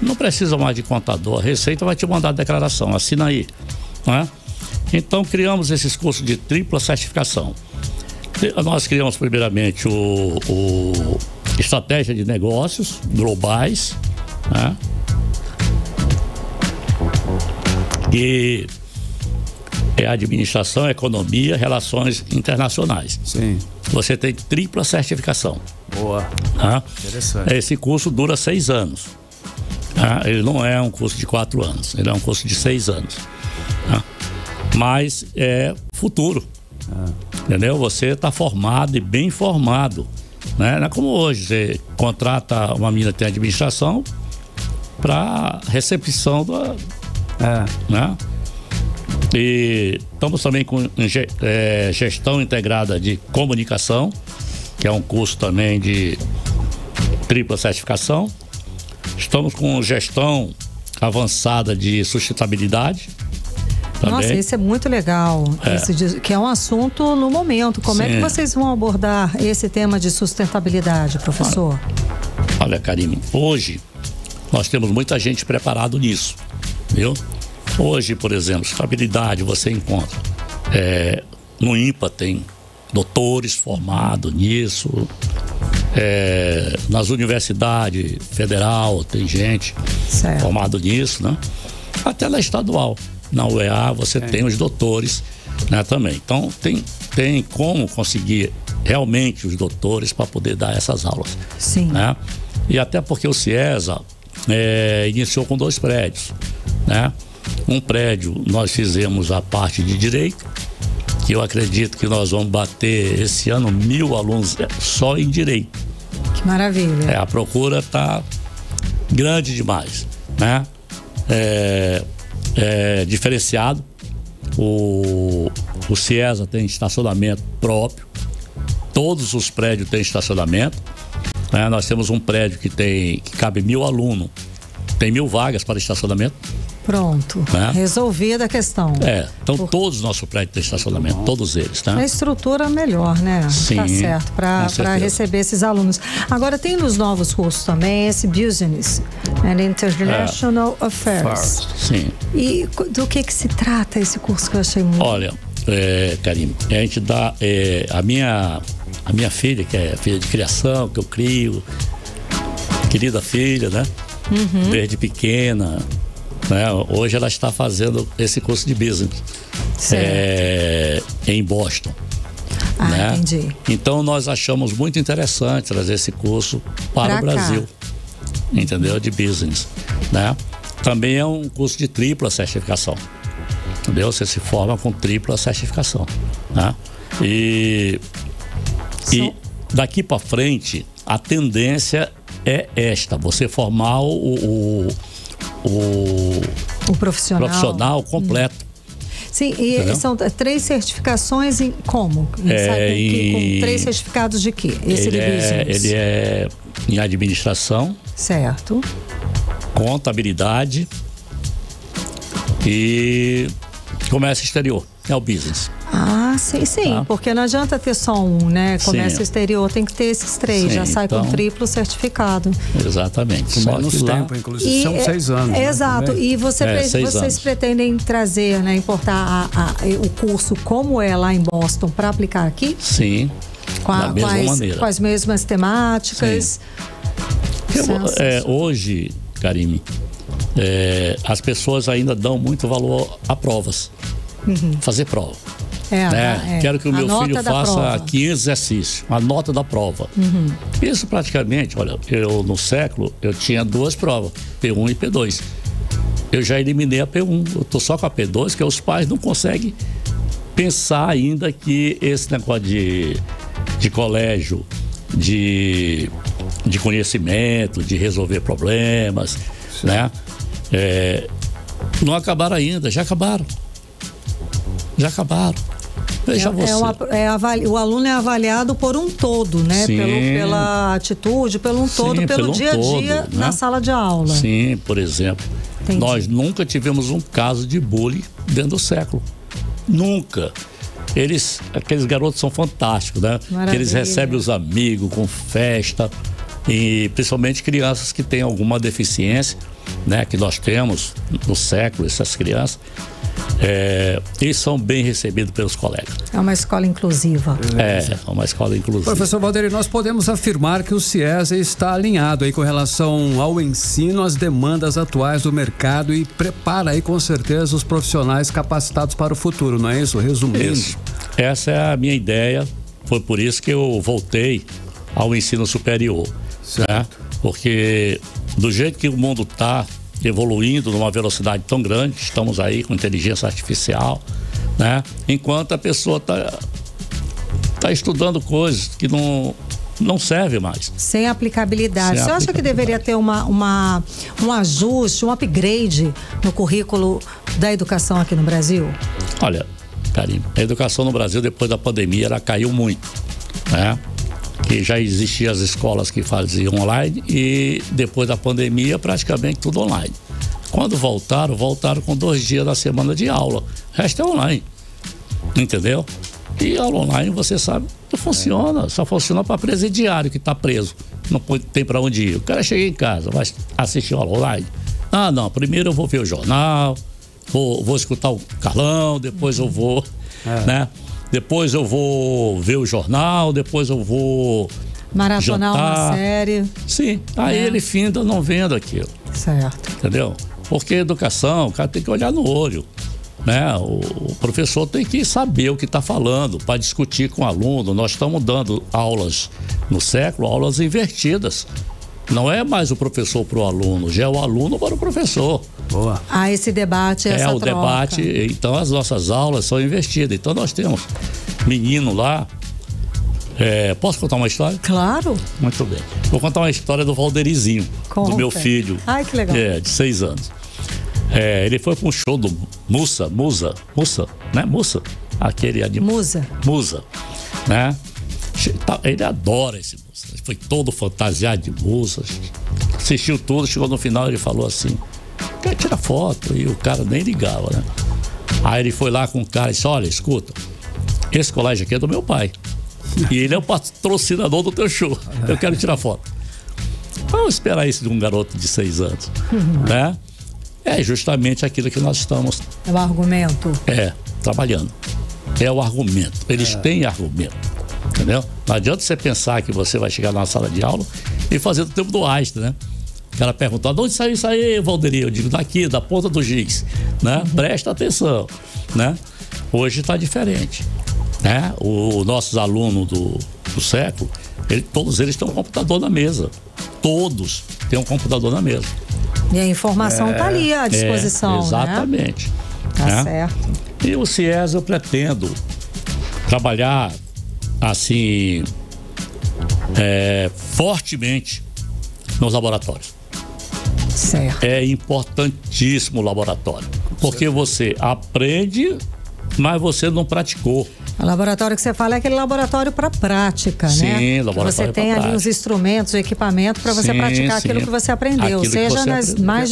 Não precisa mais de contador. A Receita vai te mandar a declaração. Assina aí. Né? Então criamos esses cursos de tripla certificação. Nós criamos primeiramente o estratégia de negócios globais, né? Que é administração, economia, relações internacionais. Você tem tripla certificação. Boa. Né? Interessante. Esse curso dura 6 anos. Né? Ele não é um curso de 4 anos, ele é um curso de 6 anos. Né? Mas é futuro. Entendeu? Você está formado e bem formado. Né? Não é como hoje, você contrata uma menina que tem administração para recepção da. Né? E estamos também com gestão integrada de comunicação, que é um curso também de tripla certificação. Estamos com gestão avançada de sustentabilidade. Também. Nossa, isso é muito legal, que é um assunto no momento. Como é que vocês vão abordar esse tema de sustentabilidade, professor? Olha, Karine, hoje nós temos muita gente preparada nisso, viu? Hoje, por exemplo, sustentabilidade você encontra. No INPA tem doutores formados nisso, nas universidades federal tem gente formada nisso, né? Até na estadual. Na UEA você tem os doutores, né, também. Então tem como conseguir realmente os doutores para poder dar essas aulas. Sim. Né? E até porque o CIESA iniciou com 2 prédios, né? Um prédio nós fizemos a parte de direito, que eu acredito que nós vamos bater esse ano 1.000 alunos só em direito. Que maravilha. A procura está grande demais, né? Diferenciado. O CIESA tem estacionamento próprio. Todos os prédios têm estacionamento, né? Nós temos um prédio que cabe 1.000 alunos. Tem 1.000 vagas para estacionamento. Pronto, né? Resolvida a questão. Então todos os nossos prédios têm estacionamento, todos eles, tá? A estrutura melhor, né? Sim, tá certo, para receber esses alunos. Agora tem nos novos cursos também esse Business and International Affairs. Sim. E do que se trata esse curso que eu achei muito... Olha, Karime, a gente dá a minha filha, que é filha de criação, que eu crio, querida filha, né? Desde pequena, né? Hoje ela está fazendo esse curso de business em Boston. Né? Entendi. Então nós achamos muito interessante trazer esse curso para o Brasil, entendeu? De business, né? Também é um curso de tripla certificação, entendeu? Você se forma com tripla certificação, né? E daqui para frente a tendência é esta: você formar o profissional completo. Sim, e são 3 certificações em como? Com 3 certificados de quê? Esse de business. Ele é em administração. Certo. Contabilidade e comércio exterior. É o business. Sim, tá? Porque não adianta ter só um, né? Comércio exterior tem que ter esses 3, já sai com triplo certificado. Exatamente. Com menos tempo, inclusive, são 6 anos. Exato, né? E vocês pretendem trazer, né, importar o curso como é lá em Boston para aplicar aqui? Sim, da mesma maneira. Com as mesmas temáticas? Hoje, Karime, as pessoas ainda dão muito valor a provas. Fazer prova. Quero que o meu filho faça 15 exercícios, a nota da prova. Isso praticamente, olha, no século eu tinha 2 provas, P1 e P2. Eu já eliminei a P1, eu tô só com a P2, que os pais não conseguem pensar ainda que esse negócio de colégio, de conhecimento, de resolver problemas, né? Não acabaram ainda, já acabaram. Veja você. O aluno é avaliado por um todo, né? Pela atitude, pelo dia a dia, né? Na sala de aula. Sim, por exemplo. Entendi. Nós nunca tivemos um caso de bullying dentro do século. Nunca. Aqueles garotos são fantásticos, né? Maravilha. Eles recebem os amigos com festa, e principalmente crianças que têm alguma deficiência, né? Que nós temos no século, essas crianças. Eles são bem recebidos pelos colegas. É uma escola inclusiva. É uma escola inclusiva. Professor Valdeir, nós podemos afirmar que o CIESA está alinhado aí com relação ao ensino, às demandas atuais do mercado e prepara aí com certeza os profissionais capacitados para o futuro, não é isso? Resumindo. Isso. Essa é a minha ideia, foi por isso que eu voltei ao ensino superior, né? Porque do jeito que o mundo está evoluindo numa velocidade tão grande, estamos aí com inteligência artificial, né? Enquanto a pessoa tá estudando coisas que não servem mais. Sem aplicabilidade. Você acha que deveria ter um ajuste, um upgrade no currículo da educação aqui no Brasil? Olha, Karime, a educação no Brasil depois da pandemia ela caiu muito, né? Que já existiam as escolas que faziam online e depois da pandemia praticamente tudo online. Quando voltaram com 2 dias da semana de aula. O resto é online, entendeu? E aula online, você sabe, não funciona, só funciona para presidiário que está preso, não tem para onde ir. O cara chega em casa, vai assistir aula online. Não, primeiro eu vou ver o jornal, vou escutar o Carlão, depois eu vou, né? Depois eu vou ver o jornal, depois eu vou maratonar uma série. Sim, aí ele finda não vendo aquilo. Certo. Entendeu? Porque educação, o cara tem que olhar no olho, né? O professor tem que saber o que está falando para discutir com o aluno. Nós estamos dando aulas no século, aulas invertidas. Não é mais o professor para o aluno, já é o aluno para o professor. Boa. Esse debate, essa troca. Debate, então as nossas aulas são invertidas. Então nós temos menino lá. Posso contar uma história? Claro. Muito bem. Vou contar uma história do Valderizinho, do meu filho. Ai, que legal. De 6 anos. Ele foi para um show do Musa, né? Musa, aquele animal. Musa, né? Ele adora esse Musa. Ele foi todo fantasiado de Musa. Assistiu tudo, chegou no final, ele falou assim: quer tirar foto? E o cara nem ligava, né? Aí ele foi lá com o cara e disse: olha, escuta, esse colégio aqui é do meu pai. E ele é o patrocinador do teu show. Eu quero tirar foto. Vamos esperar isso de um garoto de 6 anos, né? É justamente aquilo que nós estamos... É o argumento. Trabalhando. É o argumento. Eles têm argumento, entendeu? Não adianta você pensar que você vai chegar na sala de aula e fazer do tempo do Einstein, né? O cara perguntar: de onde saiu isso aí, Valderi? Eu digo: daqui, da ponta do giz, né? Presta atenção, né? Hoje está diferente, né? Os nossos alunos do século, todos eles têm um computador na mesa. Todos têm um computador na mesa. E a informação está ali à disposição, exatamente. Né? Tá certo. E o CIES eu pretendo trabalhar assim fortemente nos laboratórios. Certo. É importantíssimo o laboratório, porque você aprende, mas você não praticou. O laboratório que você fala é aquele laboratório para prática, sim, né? Sim, laboratório. Você tem ali os instrumentos, o equipamento para você praticar aquilo que você aprendeu, seja nas mais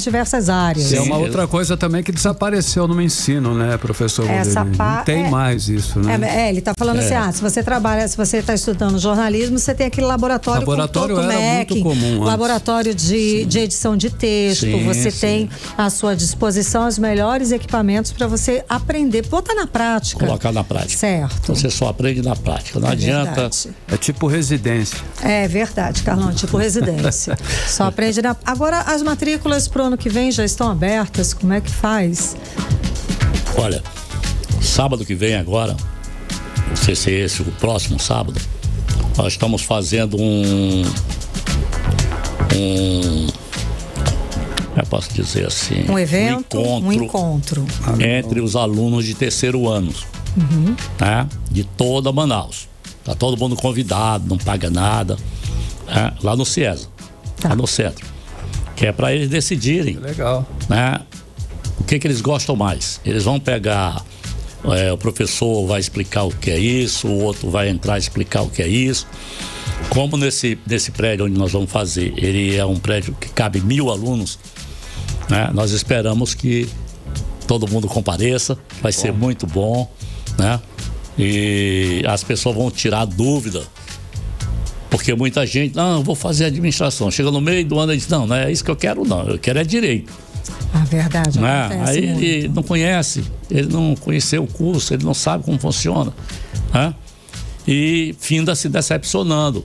diversas áreas. Sim, é uma outra coisa também que desapareceu no ensino, né, professor? Não tem mais isso, né? Ele está falando assim: se você trabalha, se você está estudando jornalismo, você tem aquele laboratório com muito comum, laboratório de edição de texto, você tem à sua disposição os melhores equipamentos para você aprender, botar na prática. Colocar na prática. Certo. Você só aprende na prática. Não adianta. Verdade. É tipo residência. É verdade, Carlão, tipo residência. Só aprende na... Agora, as matrículas pro ano que vem já estão abertas? Como é que faz? Olha, sábado que vem agora, não sei se é esse o próximo sábado, nós estamos fazendo eu posso dizer assim, um evento, um encontro entre os alunos de terceiro ano, né, de toda Manaus. Tá todo mundo convidado, não paga nada, né, lá no CIESA, lá no centro, que é para eles decidirem, legal, né, o que eles gostam mais. Eles vão pegar, o professor vai explicar o que é isso, o outro vai entrar e explicar o que é isso. Como nesse prédio onde nós vamos fazer, ele é um prédio que cabe 1000 alunos, né? Nós esperamos que todo mundo compareça, vai ser muito bom, né? E as pessoas vão tirar dúvida, porque muita gente, não, eu vou fazer administração, chega no meio do ano e diz: não é isso que eu quero, não, eu quero é direito. A verdade, né? Aí ele não conhece, ele não conheceu o curso, ele não sabe como funciona, né? E finda se decepcionando.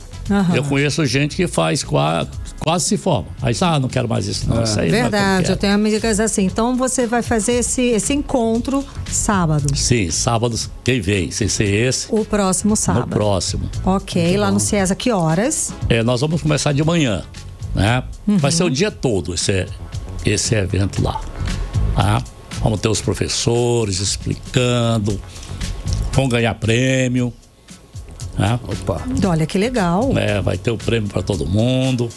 Eu conheço gente que faz quase se forma. Aí não quero mais isso não. Isso aí verdade, eu tenho amigas assim. Então você vai fazer esse encontro sábado. Sim, sábado quem vem, sem ser esse. O próximo sábado. No próximo. Ok, muito lá bom. No CIESA, que horas? Nós vamos começar de manhã, né? Vai ser o dia todo esse evento lá, tá? Vamos ter os professores explicando, vão ganhar prêmio. Opa. Olha que legal. Vai ter o prêmio para todo mundo.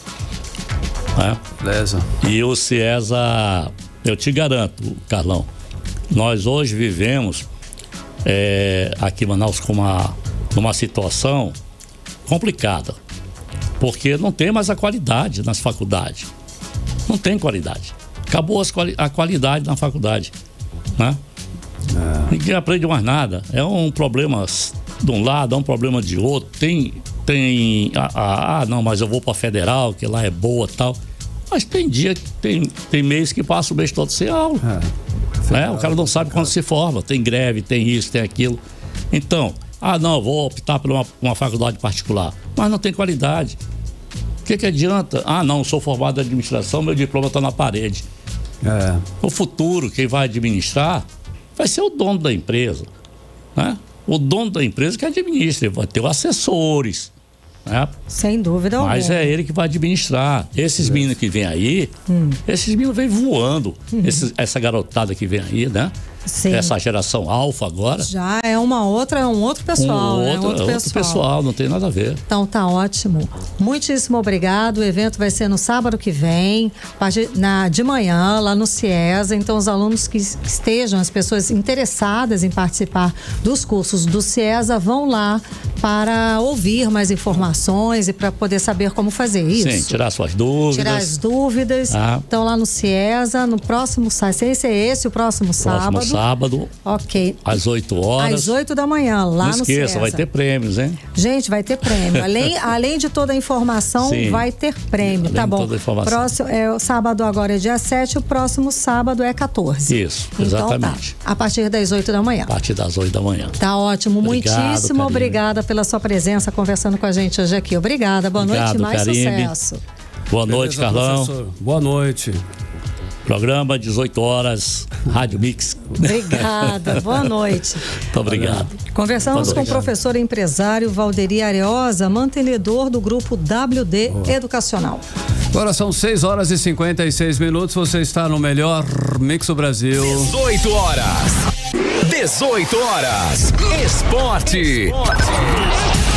Beleza. E o CIESA, eu te garanto, Carlão, nós hoje vivemos aqui em Manaus com uma situação complicada, porque não tem mais a qualidade nas faculdades. Não tem qualidade. Acabou a qualidade na faculdade, né? Ninguém aprende mais nada. É um problema de um lado, é um problema de outro. Não, mas eu vou para federal, que lá é boa e tal. Mas tem dia que tem mês que passa o mês todo sem aula. O cara não sabe quando se forma. Tem greve, tem isso, tem aquilo. Então, Ah, não, vou optar por uma faculdade particular. Mas não tem qualidade. O que adianta? Ah, não, sou formado em administração, meu diploma está na parede. O futuro, quem vai administrar, vai ser o dono da empresa, né? O dono da empresa que administra, vai ter os assessores, né? Sem dúvida alguma. Mas é ele que vai administrar. Esses meninos que vêm aí, esses meninos vêm voando. Essa garotada que vem aí, né? Sim. Essa geração alfa agora. Já é um outro pessoal, né? Outro pessoal, não tem nada a ver. Então tá ótimo. Muitíssimo obrigado. O evento vai ser no sábado que vem, de manhã, lá no CIESA. Então os alunos que estejam, as pessoas interessadas em participar dos cursos do CIESA vão lá para ouvir mais informações e para poder saber como fazer isso. Sim, tirar suas dúvidas. Tirar as dúvidas. Então lá no CIESA, no próximo sábado. O próximo sábado. Ok. Às 8 horas. Às 8 da manhã, lá no CIESA. Não esqueça, vai ter prêmios, hein? Gente, vai ter prêmio. Além de toda a informação, sim, vai ter prêmio, tá bom? O sábado agora é dia 7, o próximo sábado é 14. Isso, exatamente. Então, tá. A partir das 8 da manhã. A partir das 8 da manhã. Tá ótimo. Muitíssimo obrigada pela sua presença conversando com a gente hoje aqui. Obrigada. Boa noite e mais sucesso. Boa noite, Carlão. Professor. Boa noite. Programa 18 horas, Rádio Mix. Obrigada, boa noite. Muito obrigado. Conversamos com o professor e empresário Valderi Areosa, mantenedor do grupo WD Educacional. Agora são 6 horas e 56 minutos, você está no melhor Mix do Brasil. 18 horas. Esporte.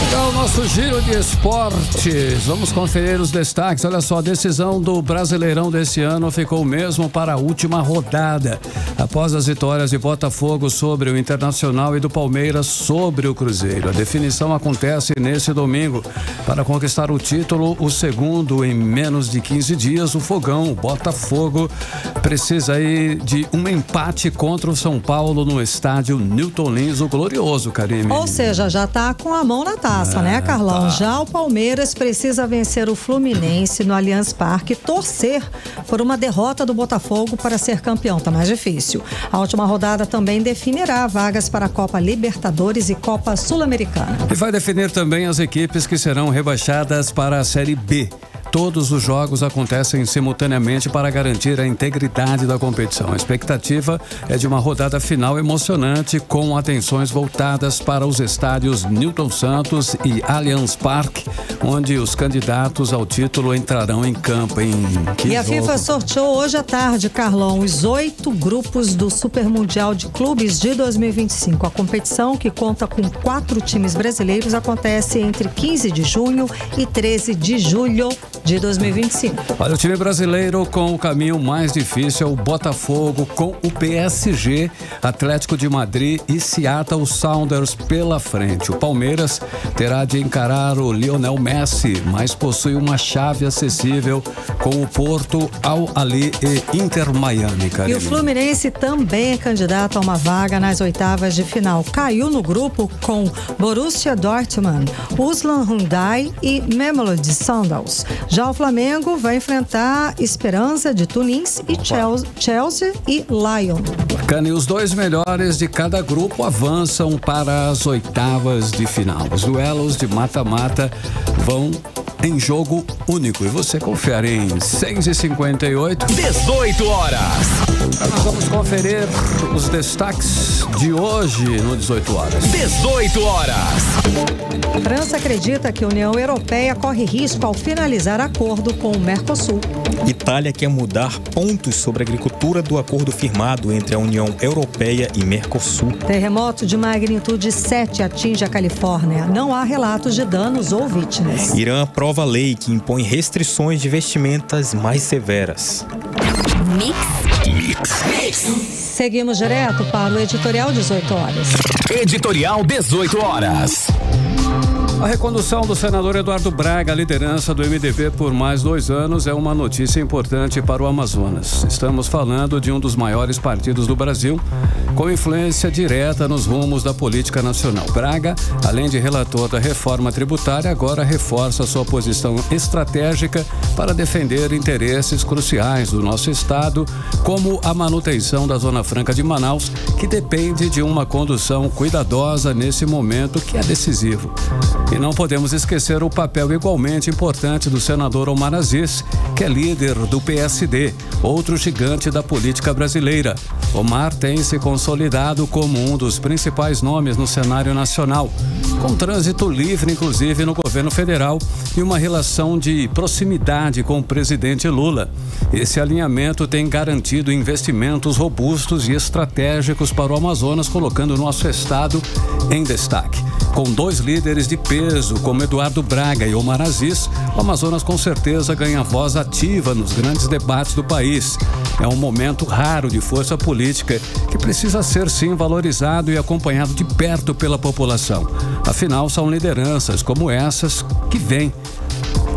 Então, o nosso giro de esportes. Vamos conferir os destaques. Olha só, a decisão do Brasileirão desse ano ficou mesmo para a última rodada. Após as vitórias de Botafogo sobre o Internacional e do Palmeiras sobre o Cruzeiro. A definição acontece nesse domingo. Para conquistar o título, o segundo em menos de 15 dias, o Fogão, o Botafogo, precisa aí de um empate contra o São Paulo no estádio Newton Lins, o glorioso, Karime. Ou seja, já tá com a mão na taça, né, Carlão? Tá. Já o Palmeiras precisa vencer o Fluminense no Allianz Parque e torcer por uma derrota do Botafogo para ser campeão. Tá mais difícil. A última rodada também definirá vagas para a Copa Libertadores e Copa Sul-Americana. E vai definir também as equipes que serão rebaixadas para a Série B. Todos os jogos acontecem simultaneamente para garantir a integridade da competição. A expectativa é de uma rodada final emocionante, com atenções voltadas para os estádios Newton Santos e Allianz Parque, onde os candidatos ao título entrarão em campo. E a FIFA sorteou hoje à tarde, Carlão, os 8 grupos do Super Mundial de Clubes de 2025. A competição, que conta com 4 times brasileiros, acontece entre 15 de junho e 13 de julho de 2025. Olha, o time brasileiro com o caminho mais difícil é o Botafogo, com o PSG, Atlético de Madrid e Seattle Sounders pela frente. O Palmeiras terá de encarar o Lionel Messi, mas possui uma chave acessível com o Porto, Al Ahly e Inter Miami. E o Fluminense também é candidato a uma vaga nas oitavas de final. Caiu no grupo com Borussia Dortmund, Uslan Hyundai e Mamelodi Sundowns. Já o Flamengo vai enfrentar Esperança de Tunis e Chelsea e Lyon. Bacana, e os 2 melhores de cada grupo avançam para as oitavas de final. Os duelos de mata-mata vão em jogo único. E você confere em 6h58. 18 horas. Nós vamos conferir os destaques de hoje no 18 horas. 18 horas. França acredita que a União Europeia corre risco ao finalizar acordo com o Mercosul. Itália quer mudar pontos sobre a agricultura do acordo firmado entre a União Europeia e Mercosul. Terremoto de magnitude 7 atinge a Califórnia. Não há relatos de danos ou vítimas. Irã aprova lei que impõe restrições de vestimentas mais severas. Mix. Seguimos direto para o editorial 18 horas. Editorial 18 horas. A recondução do senador Eduardo Braga à liderança do MDB por mais 2 anos é uma notícia importante para o Amazonas. Estamos falando de um dos maiores partidos do Brasil, com influência direta nos rumos da política nacional. Braga, além de relator da reforma tributária, agora reforça sua posição estratégica para defender interesses cruciais do nosso estado, como a manutenção da Zona Franca de Manaus, que depende de uma condução cuidadosa nesse momento que é decisivo. E não podemos esquecer o papel igualmente importante do senador Omar Aziz, que é líder do PSD, outro gigante da política brasileira. Omar tem se consolidado como um dos principais nomes no cenário nacional, com trânsito livre, inclusive, no governo federal e uma relação de proximidade com o presidente Lula. Esse alinhamento tem garantido investimentos robustos e estratégicos para o Amazonas, colocando o nosso estado em destaque. Com dois líderes de peso, como Eduardo Braga e Omar Aziz, o Amazonas com certeza ganha voz ativa nos grandes debates do país. É um momento raro de força política que precisa ser, sim, valorizado e acompanhado de perto pela população. Afinal, são lideranças como essas que vêm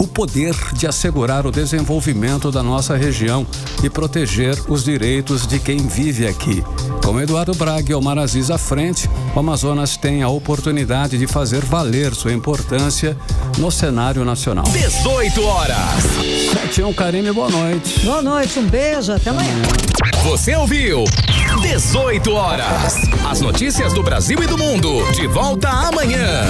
o poder de assegurar o desenvolvimento da nossa região e proteger os direitos de quem vive aqui. Com Eduardo Braga e Omar Aziz à frente, o Amazonas tem a oportunidade de fazer valer sua importância no cenário nacional. 18 horas. 7-1, Karime, boa noite. Boa noite, um beijo, até amanhã. Você ouviu 18 horas. As notícias do Brasil e do mundo. De volta amanhã.